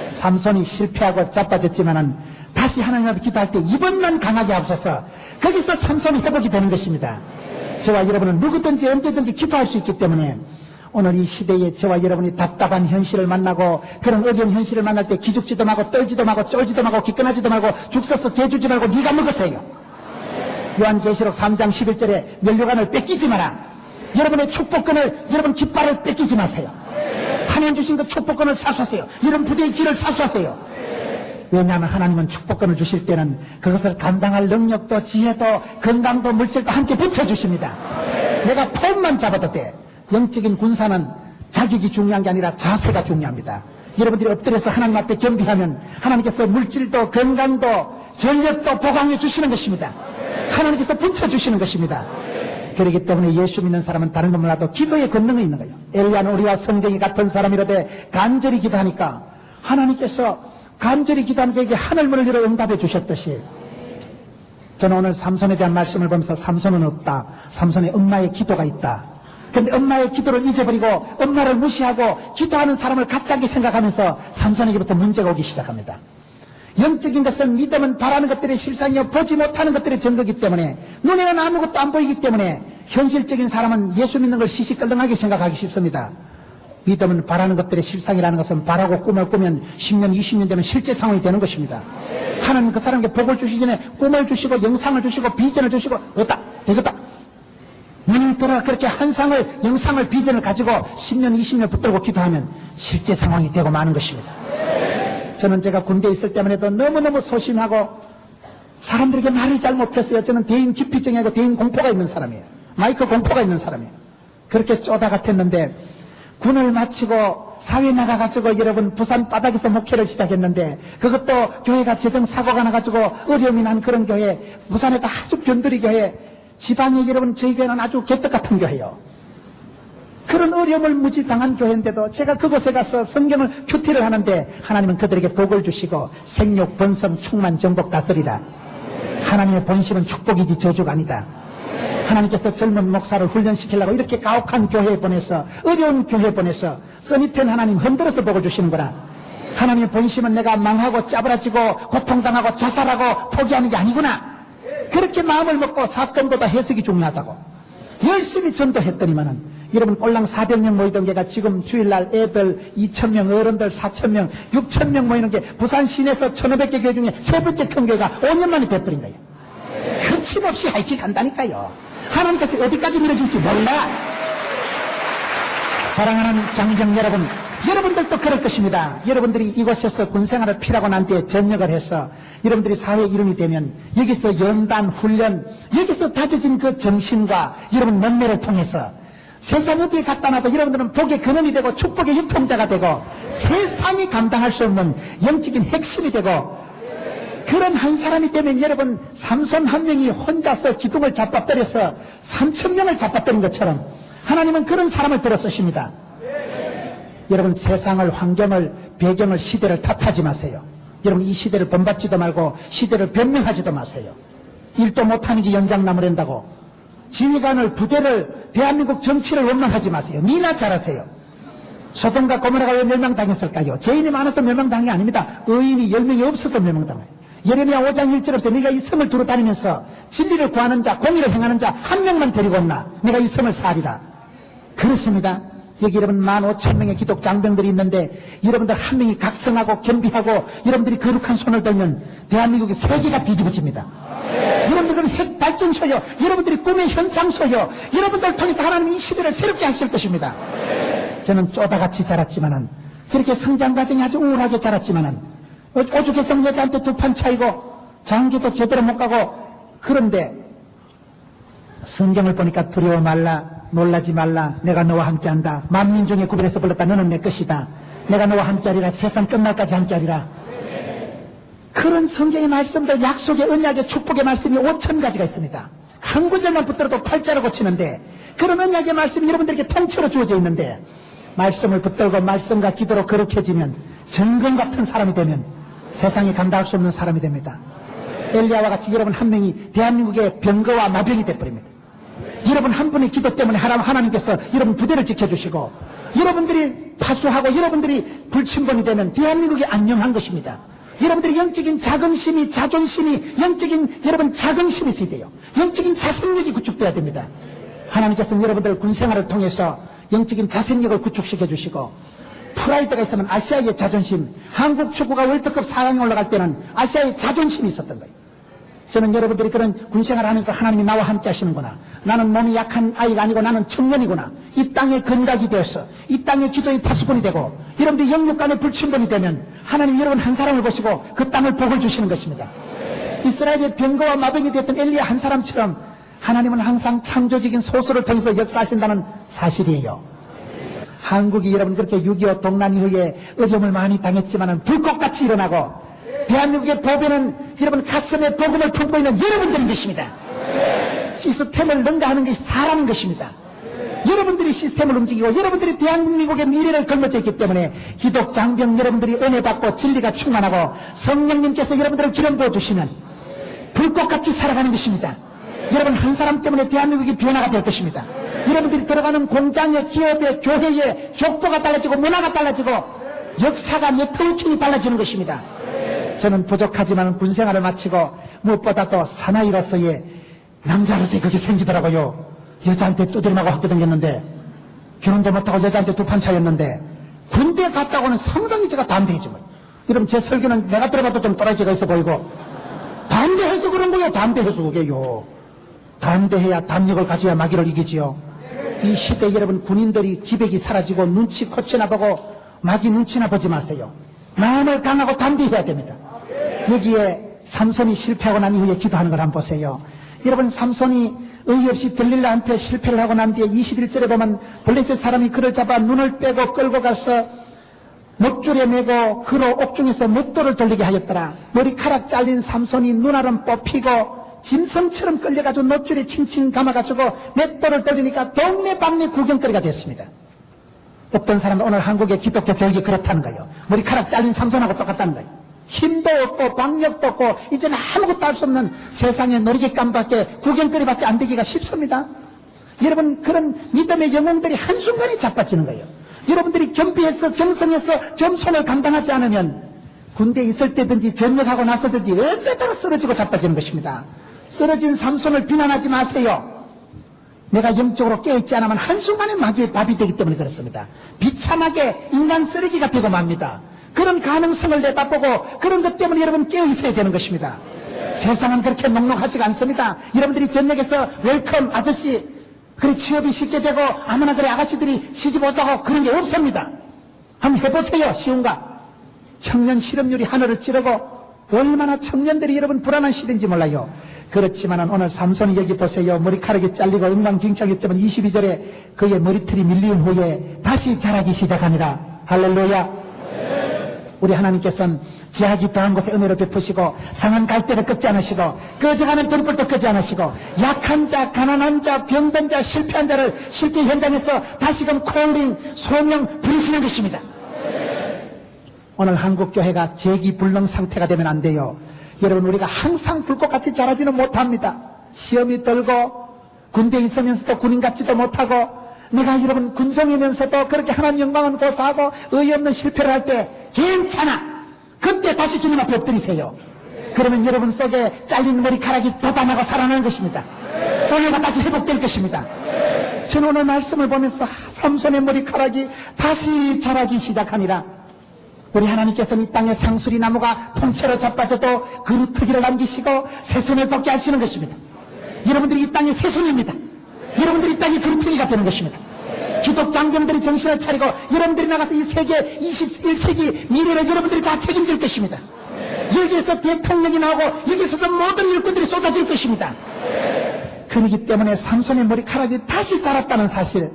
삼손이 실패하고 자빠졌지만은 다시 하나님 앞에 기도할 때 이번만 강하게 하옵소서. 거기서 삼손이 회복이 되는 것입니다. 저와 여러분은 누구든지 언제든지 기도할 수 있기 때문에 오늘 이 시대에 저와 여러분이 답답한 현실을 만나고 그런 어려운 현실을 만날 때 기죽지도 말고 떨지도 말고 쫄지도 말고 기끈하지도 말고 죽 서서 개주지 말고 네가 먹으세요. 요한계시록 3장 11절에 면류관을 뺏기지 마라. 여러분의 축복권을 여러분 깃발을 뺏기지 마세요. 하나님 주신 그 축복권을 사수하세요. 여러분 부대의 길을 사수하세요. 왜냐하면 하나님은 축복권을 주실 때는 그것을 감당할 능력도 지혜도 건강도 물질도 함께 붙여주십니다. 내가 폼만 잡아도 돼. 영적인 군사는 자격이 중요한 게 아니라 자세가 중요합니다. 여러분들이 엎드려서 하나님 앞에 겸비하면 하나님께서 물질도 건강도 전력도 보강해 주시는 것입니다. 하나님께서 붙여주시는 것입니다. 그렇기 때문에 예수 믿는 사람은 다른 건 몰라도 기도의 권능이 있는 거예요. 엘리야는 우리와 성경이 같은 사람이로되 간절히 기도하니까 하나님께서 간절히 기도한 그에게 하늘문을 열어 응답해 주셨듯이 저는 오늘 삼손에 대한 말씀을 보면서 삼손은 없다. 삼손의 엄마의 기도가 있다. 그런데 엄마의 기도를 잊어버리고 엄마를 무시하고 기도하는 사람을 가짜게 생각하면서 삼손에게부터 문제가 오기 시작합니다. 영적인 것은 믿음은 바라는 것들의 실상이요 보지 못하는 것들의 증거이기 때문에 눈에는 아무것도 안 보이기 때문에 현실적인 사람은 예수 믿는 걸 시시껄렁하게 생각하기 쉽습니다. 믿음은 바라는 것들의 실상이라는 것은 바라고 꿈을 꾸면 10년, 20년 되면 실제 상황이 되는 것입니다. 하나님 그 사람에게 복을 주시기 전에 꿈을 주시고 영상을 주시고 비전을 주시고 얻다, 되겠다. 너는 들어 그렇게 환상을, 영상을, 비전을 가지고 10년, 20년 붙들고 기도하면 실제 상황이 되고 마는 것입니다. 저는 제가 군대에 있을 때만 해도 너무너무 소심하고 사람들에게 말을 잘 못했어요. 저는 대인 기피증하고 대인 공포가 있는 사람이에요. 마이크 공포가 있는 사람이에요. 그렇게 쪼다 같았는데 군을 마치고 사회 나가가지고 여러분 부산 바닥에서 목회를 시작했는데 그것도 교회가 재정사고가 나가지고 어려움이 난 그런 교회, 부산에도 아주 변두리 교회, 지방에 여러분 저희 교회는 아주 개떡 같은 교회요. 그런 어려움을 무지 당한 교회인데도 제가 그곳에 가서 성경을 큐티를 하는데 하나님은 그들에게 복을 주시고 생육, 번성, 충만, 정복 다스리라. 하나님의 본심은 축복이지 저주가 아니다. 하나님께서 젊은 목사를 훈련시키려고 이렇게 가혹한 교회에 보내서, 어려운 교회에 보내서 써니텐 하나님 흔들어서 복을 주시는구나. 하나님의 본심은 내가 망하고 짜부라지고 고통당하고 자살하고 포기하는 게 아니구나. 그렇게 마음을 먹고 사건보다 해석이 중요하다고 열심히 전도했더니만은 여러분 꼴랑 400명 모이던 게가 지금 주일날 애들 2,000명, 어른들 4,000명, 6,000명 모이는 게 부산 시내에서 1,500개 교회 중에 세 번째 큰 교회가 5년 만에 돼버린 거예요. 거침없이 하이킥 한다니까요. 하나님께서 어디까지 밀어줄지 몰라. 사랑하는 장병 여러분, 여러분들도 그럴 것입니다. 여러분들이 이곳에서 군생활을 필요하고 난 뒤에 전역을 해서 여러분들이 사회 이름이 되면 여기서 연단, 훈련, 여기서 다져진 그 정신과 여러분 몸매를 통해서 세상 어디에 갖다 놔도 여러분들은 복의 근원이 되고 축복의 유통자가 되고 세상이 감당할 수 없는 영적인 핵심이 되고 그런 한 사람이 되면 여러분 삼손 한 명이 혼자서 기둥을 잡아떨어서 3,000명을 잡아떨인 것처럼 하나님은 그런 사람을 들어 쓰십니다. 여러분 세상을, 환경을, 배경을, 시대를 탓하지 마세요. 여러분 이 시대를 본받지도 말고 시대를 변명하지도 마세요. 일도 못하는 게 연장나물 한다고 지휘관을, 부대를, 대한민국 정치를 원망하지 마세요. 니나 잘하세요. 소돔과 고모라가 왜 멸망당했을까요? 죄인이 많아서 멸망당한 게 아닙니다. 의인이 10명이 없어서 멸망당해요. 예레미야 5장 1절 없어요. 네가 이 성을 두루 다니면서 진리를 구하는 자, 공의를 행하는 자 한 명만 데리고 온나 내가 이 성을 살리라. 그렇습니다. 여기 여러분 15,000명의 기독 장병들이 있는데 여러분들 한 명이 각성하고 겸비하고 여러분들이 거룩한 손을 들면 대한민국의 세계가 뒤집어집니다. 여러분들은 핵발전소요, 여러분들이 꿈의 현상소요, 여러분들을 통해서 하나님이 이 시대를 새롭게 하실 것입니다. 저는 쪼다같이 자랐지만은 그렇게 성장 과정이 아주 우울하게 자랐지만은 오죽해서 여자한테 2판 차이고 장기도 제대로 못 가고 그런데 성경을 보니까 두려워 말라, 놀라지 말라, 내가 너와 함께한다. 만민중에 구별해서 불렀다. 너는 내 것이다. 내가 너와 함께하리라. 세상 끝날까지 함께하리라. 그런 성경의 말씀들, 약속의 언약의 축복의 말씀이 5,000가지가 있습니다. 한 구절만 붙들어도 팔자로 고치는데 그런 언약의 말씀이 여러분들에게 통째로 주어져 있는데 말씀을 붙들고 말씀과 기도로 거룩해지면 정금 같은 사람이 되면 세상이 감당할 수 없는 사람이 됩니다. 엘리야와 같이 여러분 한 명이 대한민국의 병거와 마병이 되어버립니다. 여러분 한 분의 기도 때문에 하나님께서 여러분 부대를 지켜주시고 여러분들이 파수하고 여러분들이 불침번이 되면 대한민국이 안녕한 것입니다. 여러분들이 영적인 자긍심이, 자존심이, 영적인 여러분 자긍심이 있어야 돼요. 영적인 자생력이 구축돼야 됩니다. 하나님께서는 여러분들 군생활을 통해서 영적인 자생력을 구축시켜 주시고 프라이드가 있으면 아시아의 자존심, 한국 축구가 월드컵 4강에 올라갈 때는 아시아의 자존심이 있었던 거예요. 저는 여러분들이 그런 군생활을 하면서 하나님이 나와 함께 하시는구나. 나는 몸이 약한 아이가 아니고 나는 청년이구나. 이 땅의 건각이 되어서 이 땅의 기도의 파수꾼이 되고 여러분들이 영육간의 불침번이 되면 하나님 여러분 한 사람을 보시고 그 땅을 복을 주시는 것입니다. 이스라엘의 병거와 마병이 되었던 엘리야 한 사람처럼 하나님은 항상 창조적인 소수를 통해서 역사하신다는 사실이에요. 한국이 여러분 그렇게 6.25 동란 이후에 어려움을 많이 당했지만은 불꽃같이 일어나고 대한민국의 보배는 여러분 가슴에 복음을 품고 있는 여러분들인 것입니다. 시스템을 능가하는 것이 사람인 것입니다. 여러분들이 시스템을 움직이고 여러분들이 대한민국의 미래를 걸머져 있기 때문에 기독 장병 여러분들이 은혜 받고 진리가 충만하고 성령님께서 여러분들을 기름 부어주시면 불꽃같이 살아가는 것입니다. 여러분 한 사람 때문에 대한민국이 변화가 될 것입니다. 여러분들이 들어가는 공장에, 기업에, 교회에 족보가 달라지고 문화가 달라지고 역사가, 네트워킹이 달라지는 것입니다. 저는 부족하지만 군생활을 마치고 무엇보다도 사나이로서의 남자로서의 그게 생기더라고요. 여자한테 두드림하고 학교 다녔는데 결혼도 못하고 여자한테 두 판 차였는데 군대 갔다고는 상당히 제가 담대해지고, 여러분 제 설교는 내가 들어봐도 좀 또라이기가 있어 보이고, 담대해서 그런 거예요. 담대해서 그게요. 담대해야 담력을 가져야 마귀를 이기지요. 이 시대에 여러분 군인들이 기백이 사라지고 눈치 코치나 보고 마귀 눈치나 보지 마세요. 마음을 강하고 담대해야 됩니다. 여기에 삼손이 실패하고 난 이후에 기도하는 걸 한번 보세요. 여러분 삼손이 어이없이 들릴라한테 실패를 하고 난 뒤에 21절에 보면 블레셋 사람이 그를 잡아 눈을 빼고 끌고 가서 목줄에 메고 그로 옥중에서 맷돌을 돌리게 하였더라. 머리카락 잘린 삼손이 눈알은 뽑히고 짐승처럼 끌려가지고 놋줄에 칭칭 감아가지고 맷돌을 돌리니까 동네방네 구경거리가 됐습니다. 어떤 사람은 오늘 한국의 기독교 교육이 그렇다는 거예요. 머리카락 잘린 삼손하고 똑같다는 거예요. 힘도 없고 박력도 없고 이제는 아무것도 할 수 없는 세상의 놀이기감밖에 구경거리밖에 안 되기가 쉽습니다. 여러분 그런 믿음의 영웅들이 한순간에 자빠지는 거예요. 여러분들이 겸비해서 겸손해서 겸손을 감당하지 않으면 군대에 있을 때든지 전역하고 나서든지 어쩌다가 쓰러지고 자빠지는 것입니다. 쓰러진 삼손을 비난하지 마세요. 내가 영적으로 깨어있지 않으면 한순간에 마귀의 밥이 되기 때문에 그렇습니다. 비참하게 인간 쓰레기가 되고 맙니다. 그런 가능성을 내다보고 그런 것 때문에 여러분 깨어있어야 되는 것입니다. 세상은 그렇게 녹록하지가 않습니다. 여러분들이 전역에서 웰컴 아저씨 그래 취업이 쉽게 되고 아무나 그래 아가씨들이 시집 오다고 그런 게 없습니다. 한번 해보세요. 쉬운가? 청년 실업률이 하늘을 찌르고 얼마나 청년들이 여러분 불안한 시대인지 몰라요. 그렇지만 오늘 삼손이 여기 보세요. 머리카락이 잘리고 엉망진창했지만 22절에 그의 머리털이 밀리운 후에 다시 자라기 시작하니라. 할렐루야. 우리 하나님께서는 제약이 더한 곳에 은혜를 베푸시고 상한 갈대를 꺾지 않으시고 꺼져가는 등불도 끄지 않으시고 약한 자, 가난한 자, 병든 자, 실패한 자를 실패 현장에서 다시금 콜링, 소명 부르시는 것입니다. 오늘 한국교회가 재기불능 상태가 되면 안 돼요. 여러분 우리가 항상 불꽃같이 자라지는 못합니다. 시험이 들고 군대에 있으면서도 군인 같지도 못하고 내가 여러분 군종이면서도 그렇게 하나님 영광은 고사하고 의없는 실패를 할 때 괜찮아. 그때 다시 주님 앞에 엎드리세요. 그러면 여러분 속에 잘린 머리카락이 돋아나고 살아나는 것입니다. 은혜가 다시 회복될 것입니다. 저는 오늘 말씀을 보면서 삼손의 머리카락이 다시 자라기 시작하니라. 우리 하나님께서는 이 땅에 상수리 나무가 통째로 자빠져도 그루터기를 남기시고 새순을 돋게 하시는 것입니다. 여러분들이 이 땅의 새순입니다. 여러분들이 이 땅의 그루터기가 되는 것입니다. 기독 장병들이 정신을 차리고 여러분들이 나가서 이 세계 21세기 미래를 여러분들이 다 책임질 것입니다. 여기에서 대통령이 나오고 여기에서도 모든 일꾼들이 쏟아질 것입니다. 그렇기 때문에 삼손의 머리카락이 다시 자랐다는 사실,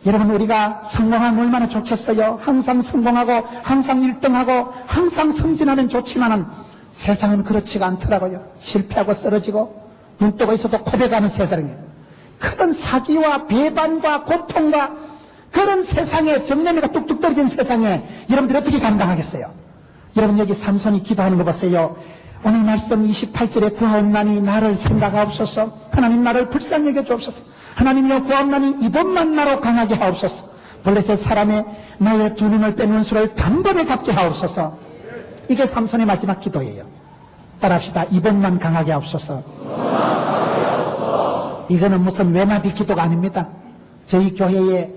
여러분 우리가 성공하면 얼마나 좋겠어요. 항상 성공하고 항상 1등하고 항상 승진하면 좋지만은 세상은 그렇지가 않더라고요. 실패하고 쓰러지고 눈뜨고 있어도 고백하는 세상이에요. 그런 사기와 배반과 고통과 그런 세상에 정념이가 뚝뚝 떨어진 세상에 여러분들이 어떻게 감당하겠어요? 여러분 여기 삼손이 기도하는 거 보세요. 오늘 말씀 28절에 구하옵나니 나를 생각하옵소서. 하나님 나를 불쌍히 여겨 주옵소서. 하나님이여 구하옵나니 이번만 나로 강하게 하옵소서. 블레셋 사람의 나의 두 눈을 뺀 원수를 단번에 갚게 하옵소서. 이게 삼손의 마지막 기도예요. 따라합시다. 이번만 강하게 하옵소서. 이거는 무슨 외마디 기도가 아닙니다. 저희 교회에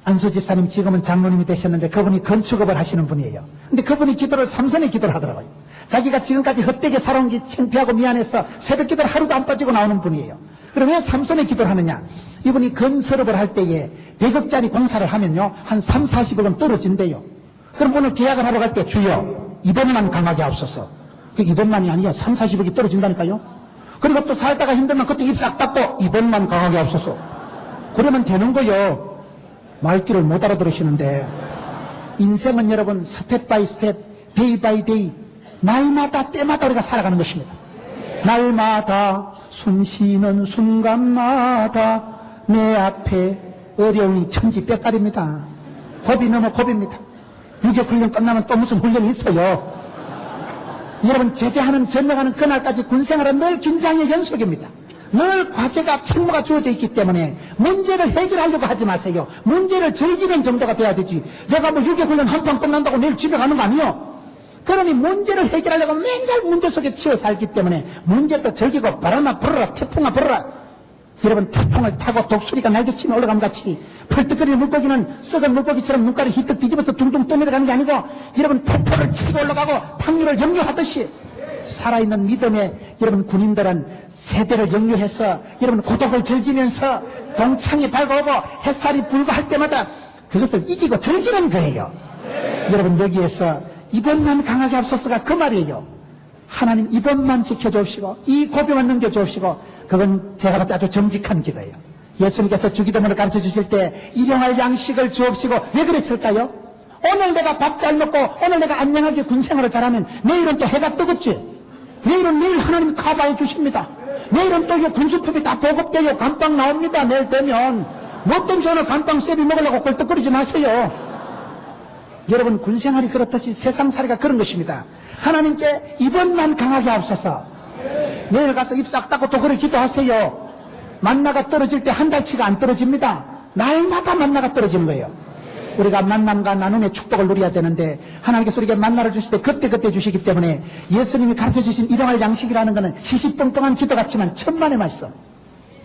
안수 집사님 지금은 장로님이 되셨는데 그분이 건축업을 하시는 분이에요. 근데 그분이 기도를 삼손의 기도를 하더라고요. 자기가 지금까지 헛되게 살아온 게 창피하고 미안해서 새벽 기도를 하루도 안 빠지고 나오는 분이에요. 그럼 왜 삼손의 기도를 하느냐? 이분이 건설업을 할 때에 100억짜리 공사를 하면요 한 3, 40억은 떨어진대요. 그럼 오늘 계약을 하러 갈 때 주여 이번만 강하게 하옵소서. 그 이번만이 아니야 3, 40억이 떨어진다니까요. 그리고 또 살다가 힘들면 그때 입 싹 닫고 이번만 강하게 하옵소서. 그러면 되는 거요. 말귀를 못 알아들으시는데 인생은 여러분 스텝 바이 스텝, 데이 바이 데이, 날마다 때마다 우리가 살아가는 것입니다. 날마다 숨쉬는 순간마다 내 앞에 어려움이 천지 빽달입니다. 고비 넘어 고비입니다. 유격훈련 끝나면 또 무슨 훈련이 있어요. 여러분 제대하는 전역하는 그날까지 군생활은 늘 긴장의 연속입니다. 늘 과제가 책무가 주어져 있기 때문에 문제를 해결하려고 하지 마세요. 문제를 즐기는 정도가 돼야 되지. 내가 뭐 유격훈련 한 판 끝난다고 내일 집에 가는 거 아니요. 그러니 문제를 해결하려고 맨날 문제 속에 치여 살기 때문에 문제도 즐기고 바람아 불어라 태풍아 불어라. 여러분 태풍을 타고 독수리가 날개치며 올라감 같이 펄떡거리는 물고기는 썩은 물고기처럼 눈가를 히뜩 뒤집어서 둥둥 떠내려가는 게 아니고 여러분 폭포를 치고 올라가고 탕류를 역류하듯이 살아있는 믿음의 여러분 군인들은 세대를 역류해서 여러분 고독을 즐기면서 동창이 밝아오고 햇살이 불고 할 때마다 그것을 이기고 즐기는 거예요. 여러분 여기에서 이번만 강하게 앞서서가 그 말이에요. 하나님 이번만 지켜주옵시고 이 고비만 넘겨주옵시고 그건 제가 봤을 때 아주 정직한 기도예요. 예수님께서 주기도문을 가르쳐 주실 때 일용할 양식을 주옵시고 왜 그랬을까요? 오늘 내가 밥 잘 먹고 오늘 내가 안녕하게 군생활을 잘하면 내일은 또 해가 뜨겠지. 내일은 내일 하나님 커버해 주십니다. 내일은 또 군수품이 다 보급돼요. 감빵 나옵니다. 내일 되면 뭐 때문에 오늘 감빵 쇠비 먹으려고 꼴떡거리지 마세요. 여러분 군생활이 그렇듯이 세상살이가 그런 것입니다. 하나님께 이번만 강하게 앞서서 내일 가서 입 싹 닦고 또 그렇게 기도하세요. 만나가 떨어질 때 한 달치가 안 떨어집니다. 날마다 만나가 떨어지는 거예요. 우리가 만남과 나눔의 축복을 누려야 되는데 하나님께서 우리에게 만나를 주실 때 그때그때 주시기 때문에 예수님이 가르쳐 주신 일용할 양식이라는 것은 시시뻥뻥한 기도 같지만 천만의 말씀.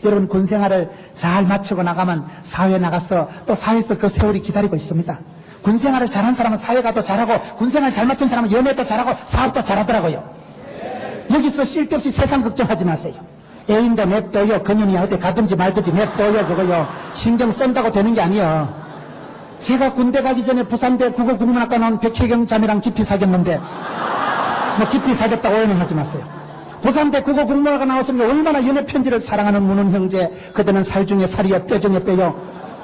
여러분 군생활을 잘 마치고 나가면 사회에 나가서 또 사회에서 그 세월이 기다리고 있습니다. 군생활을 잘한 사람은 사회가 더 잘하고 군생활 잘 마친 사람은 연애도 잘하고 사업도 잘하더라고요. 여기서 쓸데없이 세상 걱정하지 마세요. 애인도 냅둬요. 그년이 어디 가든지 말든지 냅둬요. 그거요. 신경 쓴다고 되는 게 아니에요. 제가 군대 가기 전에 부산대 국어국문학과 나온 백혜경 자매랑 깊이 사귀었는데 뭐 깊이 사귀었다고 오해는 하지 마세요. 부산대 국어국문학과 나왔으니까 얼마나 연애 편지를 사랑하는 무는 형제. 그때는 살 중에 살이요 뼈 중에 뼈요.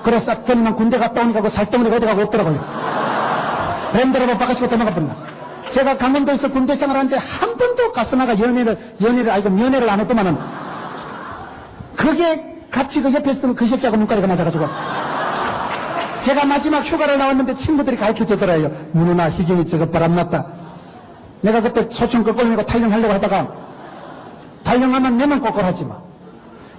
그래서 그때는 군대 갔다 오니까 그 살덩어리가 어디 가고 없더라고요. 랜드로버 바꿔치고 도망가버린다. 제가 강원도에서 군대 생활하는데 한 번도 가스나가 연애를 안 했더만은 그게 같이 그 옆에 있던 그 새끼하고 눈가리가 맞아가지고 제가 마지막 휴가를 나왔는데 친구들이 가르쳐주더라고요. 문우나 희경이 저거 바람났다. 내가 그때 소총 거꾸로 내고 탈영하려고 하다가 탈영하면 내만 꼴꼴하지 마.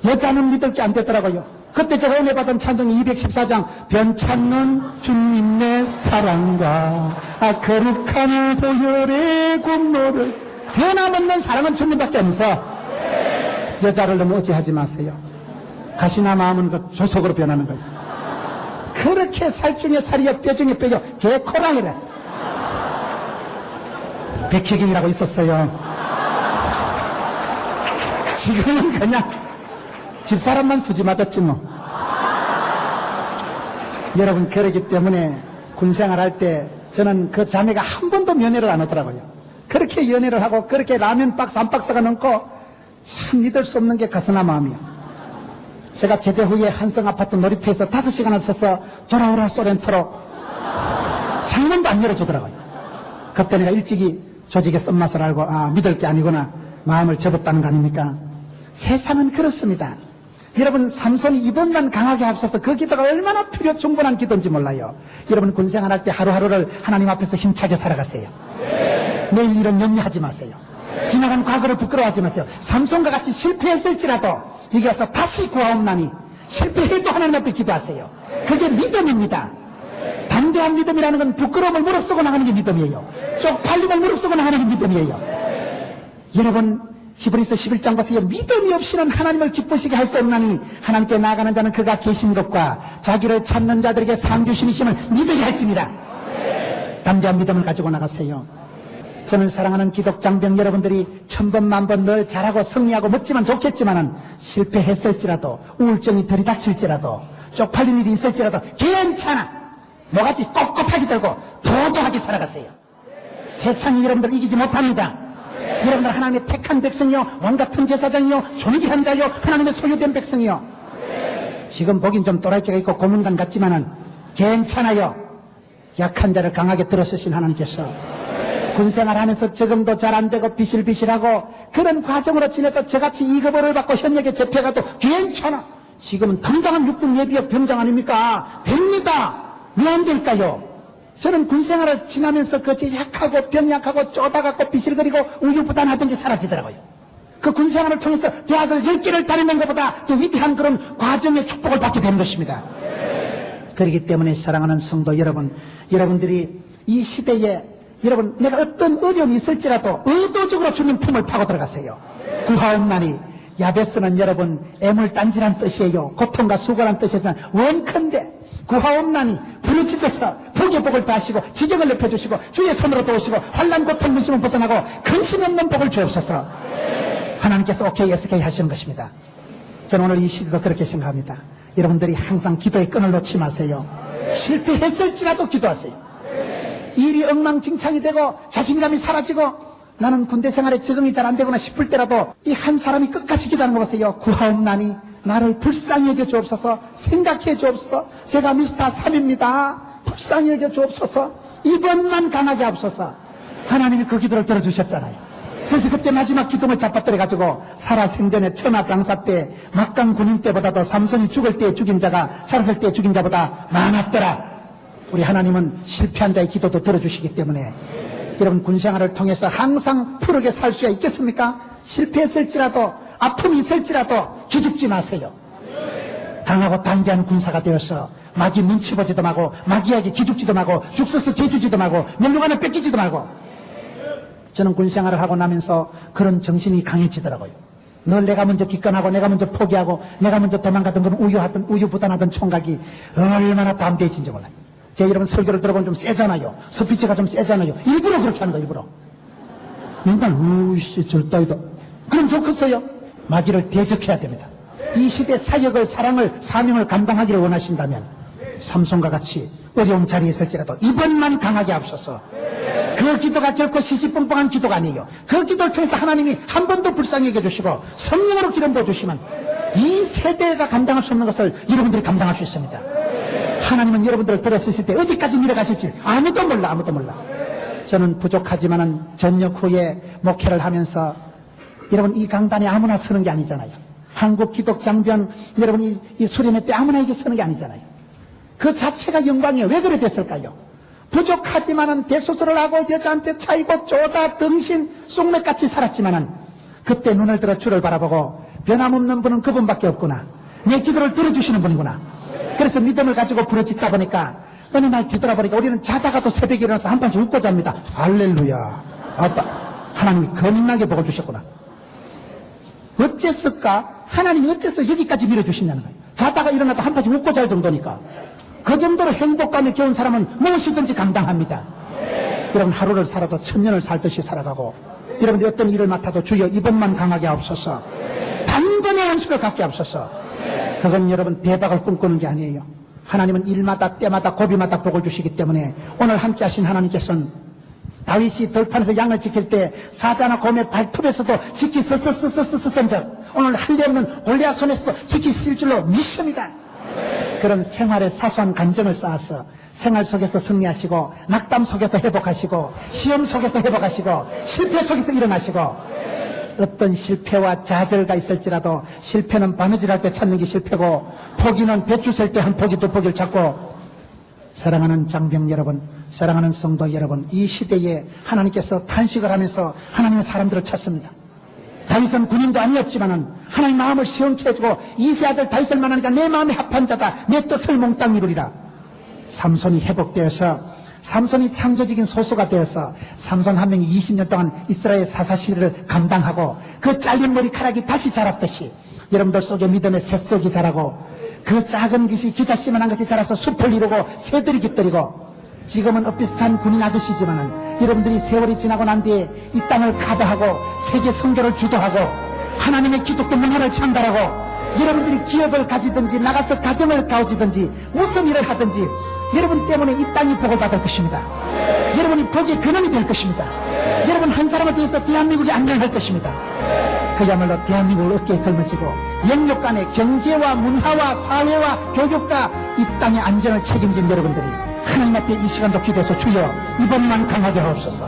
여자는 믿을 게 안 되더라고요. 그때 제가 은혜 받은 찬송 214장 변찮는 주님의 사랑과 거룩한 보혈의 공로를 변함없는 사랑은 주님밖에 없어. 여자를 너무 어찌하지 마세요. 가시나 마음은 그 조석으로 변하는 거예요. 그렇게 살 중에 살이요 뼈 중에 뼈요 개코랑이래. 백혜경이라고 있었어요. 지금은 그냥 집사람만 수지 맞았지 뭐. 여러분 그러기 때문에 군생활 할 때 저는 그 자매가 한 번도 면회를 안 오더라고요. 그렇게 연애를 하고 그렇게 라면 박스 한 박스가 넘고 참 믿을 수 없는 게 가스나 마음이요. 제가 제대 후에 한성 아파트 놀이터에서 5시간을 서서 돌아오라 소렌토로 창문도 안 열어주더라고요. 그때 내가 일찍이 조직의 쓴맛을 알고 믿을 게 아니구나 마음을 접었다는 거 아닙니까? 세상은 그렇습니다. 여러분 삼손이 이번만 강하게 앞서서 그 기도가 얼마나 충분한 기도인지 몰라요. 여러분 군생활 할 때 하루하루를 하나님 앞에서 힘차게 살아가세요. 내일 일은 염려하지 마세요. 지나간 과거를 부끄러워하지 마세요. 삼손과 같이 실패했을지라도 여기 와서 다시 구하옵나니 실패해도 하나님 앞에 기도하세요. 그게 믿음입니다. 담대한 믿음이라는 건 부끄러움을 무릅쓰고 나가는 게 믿음이에요. 쪽팔림을 무릅쓰고 나가는 게 믿음이에요. 여러분 히브리서 11장 보세요. 믿음이 없이는 하나님을 기쁘시게 할 수 없나니 하나님께 나아가는 자는 그가 계신 것과 자기를 찾는 자들에게 상 주시니심을 믿어야 할지니라. 담대한 믿음을 가지고 나가세요. 저는 사랑하는 기독장병 여러분들이 천번 만번 늘 잘하고 승리하고 멋지면 좋겠지만은 실패했을지라도 우울증이 들이닥칠지라도 쪽팔린 일이 있을지라도 괜찮아. 뭐같이 꼿꼿하게 들고 도도하게 살아가세요. 세상이 여러분들 이기지 못합니다. 여러분들 하나님의 택한 백성이요 왕 같은 제사장이요 존귀한 자요 하나님의 소유된 백성이요. 지금 보긴 좀 또라이끼가 있고 고문관 같지만은 괜찮아요. 약한 자를 강하게 들어쓰신 하나님께서 군생활 하면서 적응도 잘 안 되고 비실비실하고 그런 과정으로 지내도 저같이 이급을 받고 현역에 잡혀가도 괜찮아. 지금은 당당한 육군 예비역 병장 아닙니까? 됩니다. 왜 안 될까요? 저는 군생활을 지나면서 그저 약하고 병약하고 쪼다갖고 비실거리고 우유부단하던 게 사라지더라고요. 그 군생활을 통해서 대학을 10개를 다니는 것보다 더 위대한 그런 과정의 축복을 받게 되는 것입니다. 그렇기 때문에 사랑하는 성도 여러분, 여러분들이 이 시대에 여러분 내가 어떤 어려움이 있을지라도 의도적으로 주님 품을 파고 들어가세요. 구하옵나니 야베스는 여러분 애물단지란 뜻이에요. 고통과 수고란 뜻이지만 원컨대 구하옵나니 부르짖어서 복의 복을 다하시고 지경을 넓혀주시고 주의 손으로 도우시고 환난 고통 근심은 벗어나고 근심 없는 복을 주옵소서. 하나님께서 오케이 SK 하시는 것입니다. 저는 오늘 이 시대도 그렇게 생각합니다. 여러분들이 항상 기도의 끈을 놓지 마세요. 실패했을지라도 기도하세요. 일이 엉망진창이 되고 자신감이 사라지고 나는 군대 생활에 적응이 잘 안 되구나 싶을 때라도 이 한 사람이 끝까지 기도하는 거 보세요. 구하옵나니 나를 불쌍히 여겨 주옵소서. 생각해 주옵소서. 제가 미스터 3입니다. 불쌍히 여겨 주옵소서. 이번만 강하게 하옵소서. 하나님이 그 기도를 들어주셨잖아요. 그래서 그때 마지막 기둥을 잡아뜨려가지고 살아생전에 천하장사 때 막강 군인 때보다도 삼손이 죽을 때 죽인 자가 살았을 때 죽인 자보다 많았더라. 우리 하나님은 실패한 자의 기도도 들어주시기 때문에 여러분 군생활을 통해서 항상 푸르게 살 수가 있겠습니까? 실패했을지라도 아픔이 있을지라도 기죽지 마세요. 강하고 담대한 군사가 되어서 마귀 눈치 보지도 말고 마귀에게 기죽지도 말고 죽서서 개주지도 말고 명령하나 뺏기지도 말고. 저는 군생활을 하고 나면서 그런 정신이 강해지더라고요. 늘 내가 먼저 기권하고 내가 먼저 포기하고 내가 먼저 도망가던 그런 우유부단하던 총각이 얼마나 담대해진지 몰라요. 제 여러분 설교를 들어보면 좀 세잖아요. 스피치가 좀 세잖아요. 일부러 그렇게 하는 거예요. 일부러. 맨날 우씨 절따이다. 그럼 좋겠어요. 마귀를 대적해야 됩니다. 이 시대 사역을 사랑을 사명을 감당하기를 원하신다면 삼손과 같이 어려운 자리에 있을지라도 이번만 강하게 하옵소서. 그 기도가 결코 시시뻥뻥한 기도가 아니에요. 그 기도를 통해서 하나님이 한 번 더 불쌍히 여겨주시고 성령으로 기름 부어주시면 이 세대가 감당할 수 없는 것을 여러분들이 감당할 수 있습니다. 하나님은 여러분들을 들었을 때 어디까지 밀어가실지 아무도 몰라. 아무도 몰라. 저는 부족하지만은 전역 후에 목회를 하면서 여러분 이 강단에 아무나 서는 게 아니잖아요. 한국 기독장변 여러분 이 수련회 때 아무나 이게 서는 게 아니잖아요. 그 자체가 영광이에요. 왜 그래 됐을까요? 부족하지만은 대소설을 하고 여자한테 차이고 쪼다 등신 쑥맥같이 살았지만은 그때 눈을 들어 주를 바라보고 변함없는 분은 그분밖에 없구나. 내 기도를 들어주시는 분이구나. 그래서 믿음을 가지고 부르짖다 보니까 어느 날 뒤돌아보니까 우리는 자다가도 새벽에 일어나서 한 번씩 웃고 잡니다. 할렐루야. 아따 하나님이 겁나게 복을 주셨구나. 어째서까? 하나님이 어째서 여기까지 밀어주시냐는 거예요. 자다가 일어나도 한 번씩 웃고 잘 정도니까. 그 정도로 행복감에 겨운 사람은 무엇이든지 감당합니다. 여러분 하루를 살아도 천년을 살듯이 살아가고 여러분들이 어떤 일을 맡아도 주여 이번만 강하게 하옵소서. 단번에 한수를 갖게 하옵소서. 그건 여러분 대박을 꿈꾸는 게 아니에요. 하나님은 일마다 때마다 고비마다 복을 주시기 때문에 오늘 함께 하신 하나님께서는 다윗이 들판에서 양을 지킬 때 사자나 곰의 발톱에서도 지키 서서서서서선적 오늘 할례 없는 골리앗 손에서도 지키 쓸 줄로 믿습니다. 그런 생활의 사소한 감정을 쌓아서 생활 속에서 승리하시고 낙담 속에서 회복하시고 시험 속에서 회복하시고 실패 속에서 일어나시고 어떤 실패와 좌절가 있을지라도 실패는 바느질할 때 찾는 게 실패고 포기는 배추 셀 때 한 포기 두 포기를 찾고 사랑하는 장병 여러분, 사랑하는 성도 여러분, 이 시대에 하나님께서 탄식을 하면서 하나님의 사람들을 찾습니다. 다윗은 군인도 아니었지만은 하나님 마음을 시원케 해주고 이세 아들 다윗을 만나니까 내 마음에 합한 자다. 내 뜻을 몽땅 이루리라. 삼손이 회복되어서 삼손이 창조적인 소수가 되어서 삼손 한 명이 20년 동안 이스라엘 사사시를 감당하고 그 잘린 머리카락이 다시 자랐듯이 여러분들 속에 믿음의 새싹이 자라고 그 작은 것이 기자씨만한 것이 자라서 숲을 이루고 새들이 깃들이고 지금은 엇비슷한 군인 아저씨지만은 여러분들이 세월이 지나고 난 뒤에 이 땅을 가다하고 세계 선교를 주도하고 하나님의 기독교 문화를 창달하고 여러분들이 기업을 가지든지 나가서 가정을 가지든지 무슨 일을 하든지 여러분 때문에 이 땅이 복을 받을 것입니다. 여러분이 복의 근원이 될 것입니다. 여러분 한 사람을 통해서 대한민국이 안녕할 것입니다. 그야말로 대한민국을 어깨에 걸머쥐고 영역 간의 경제와 문화와 사회와 교육과 이 땅의 안전을 책임진 여러분들이 하나님 앞에 이 시간도 기도해서 주여 이번만 강하게 하옵소서.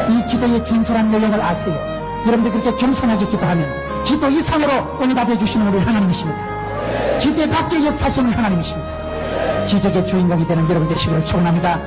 이 기도의 진솔한 내용을 아세요. 여러분들 그렇게 겸손하게 기도하면 기도 이상으로 응답해 주시는 우리 하나님이십니다. 기대 밖에 역사하시는 하나님이십니다. 기적의 주인공이 되는 여러분 되시기를 축원합니다.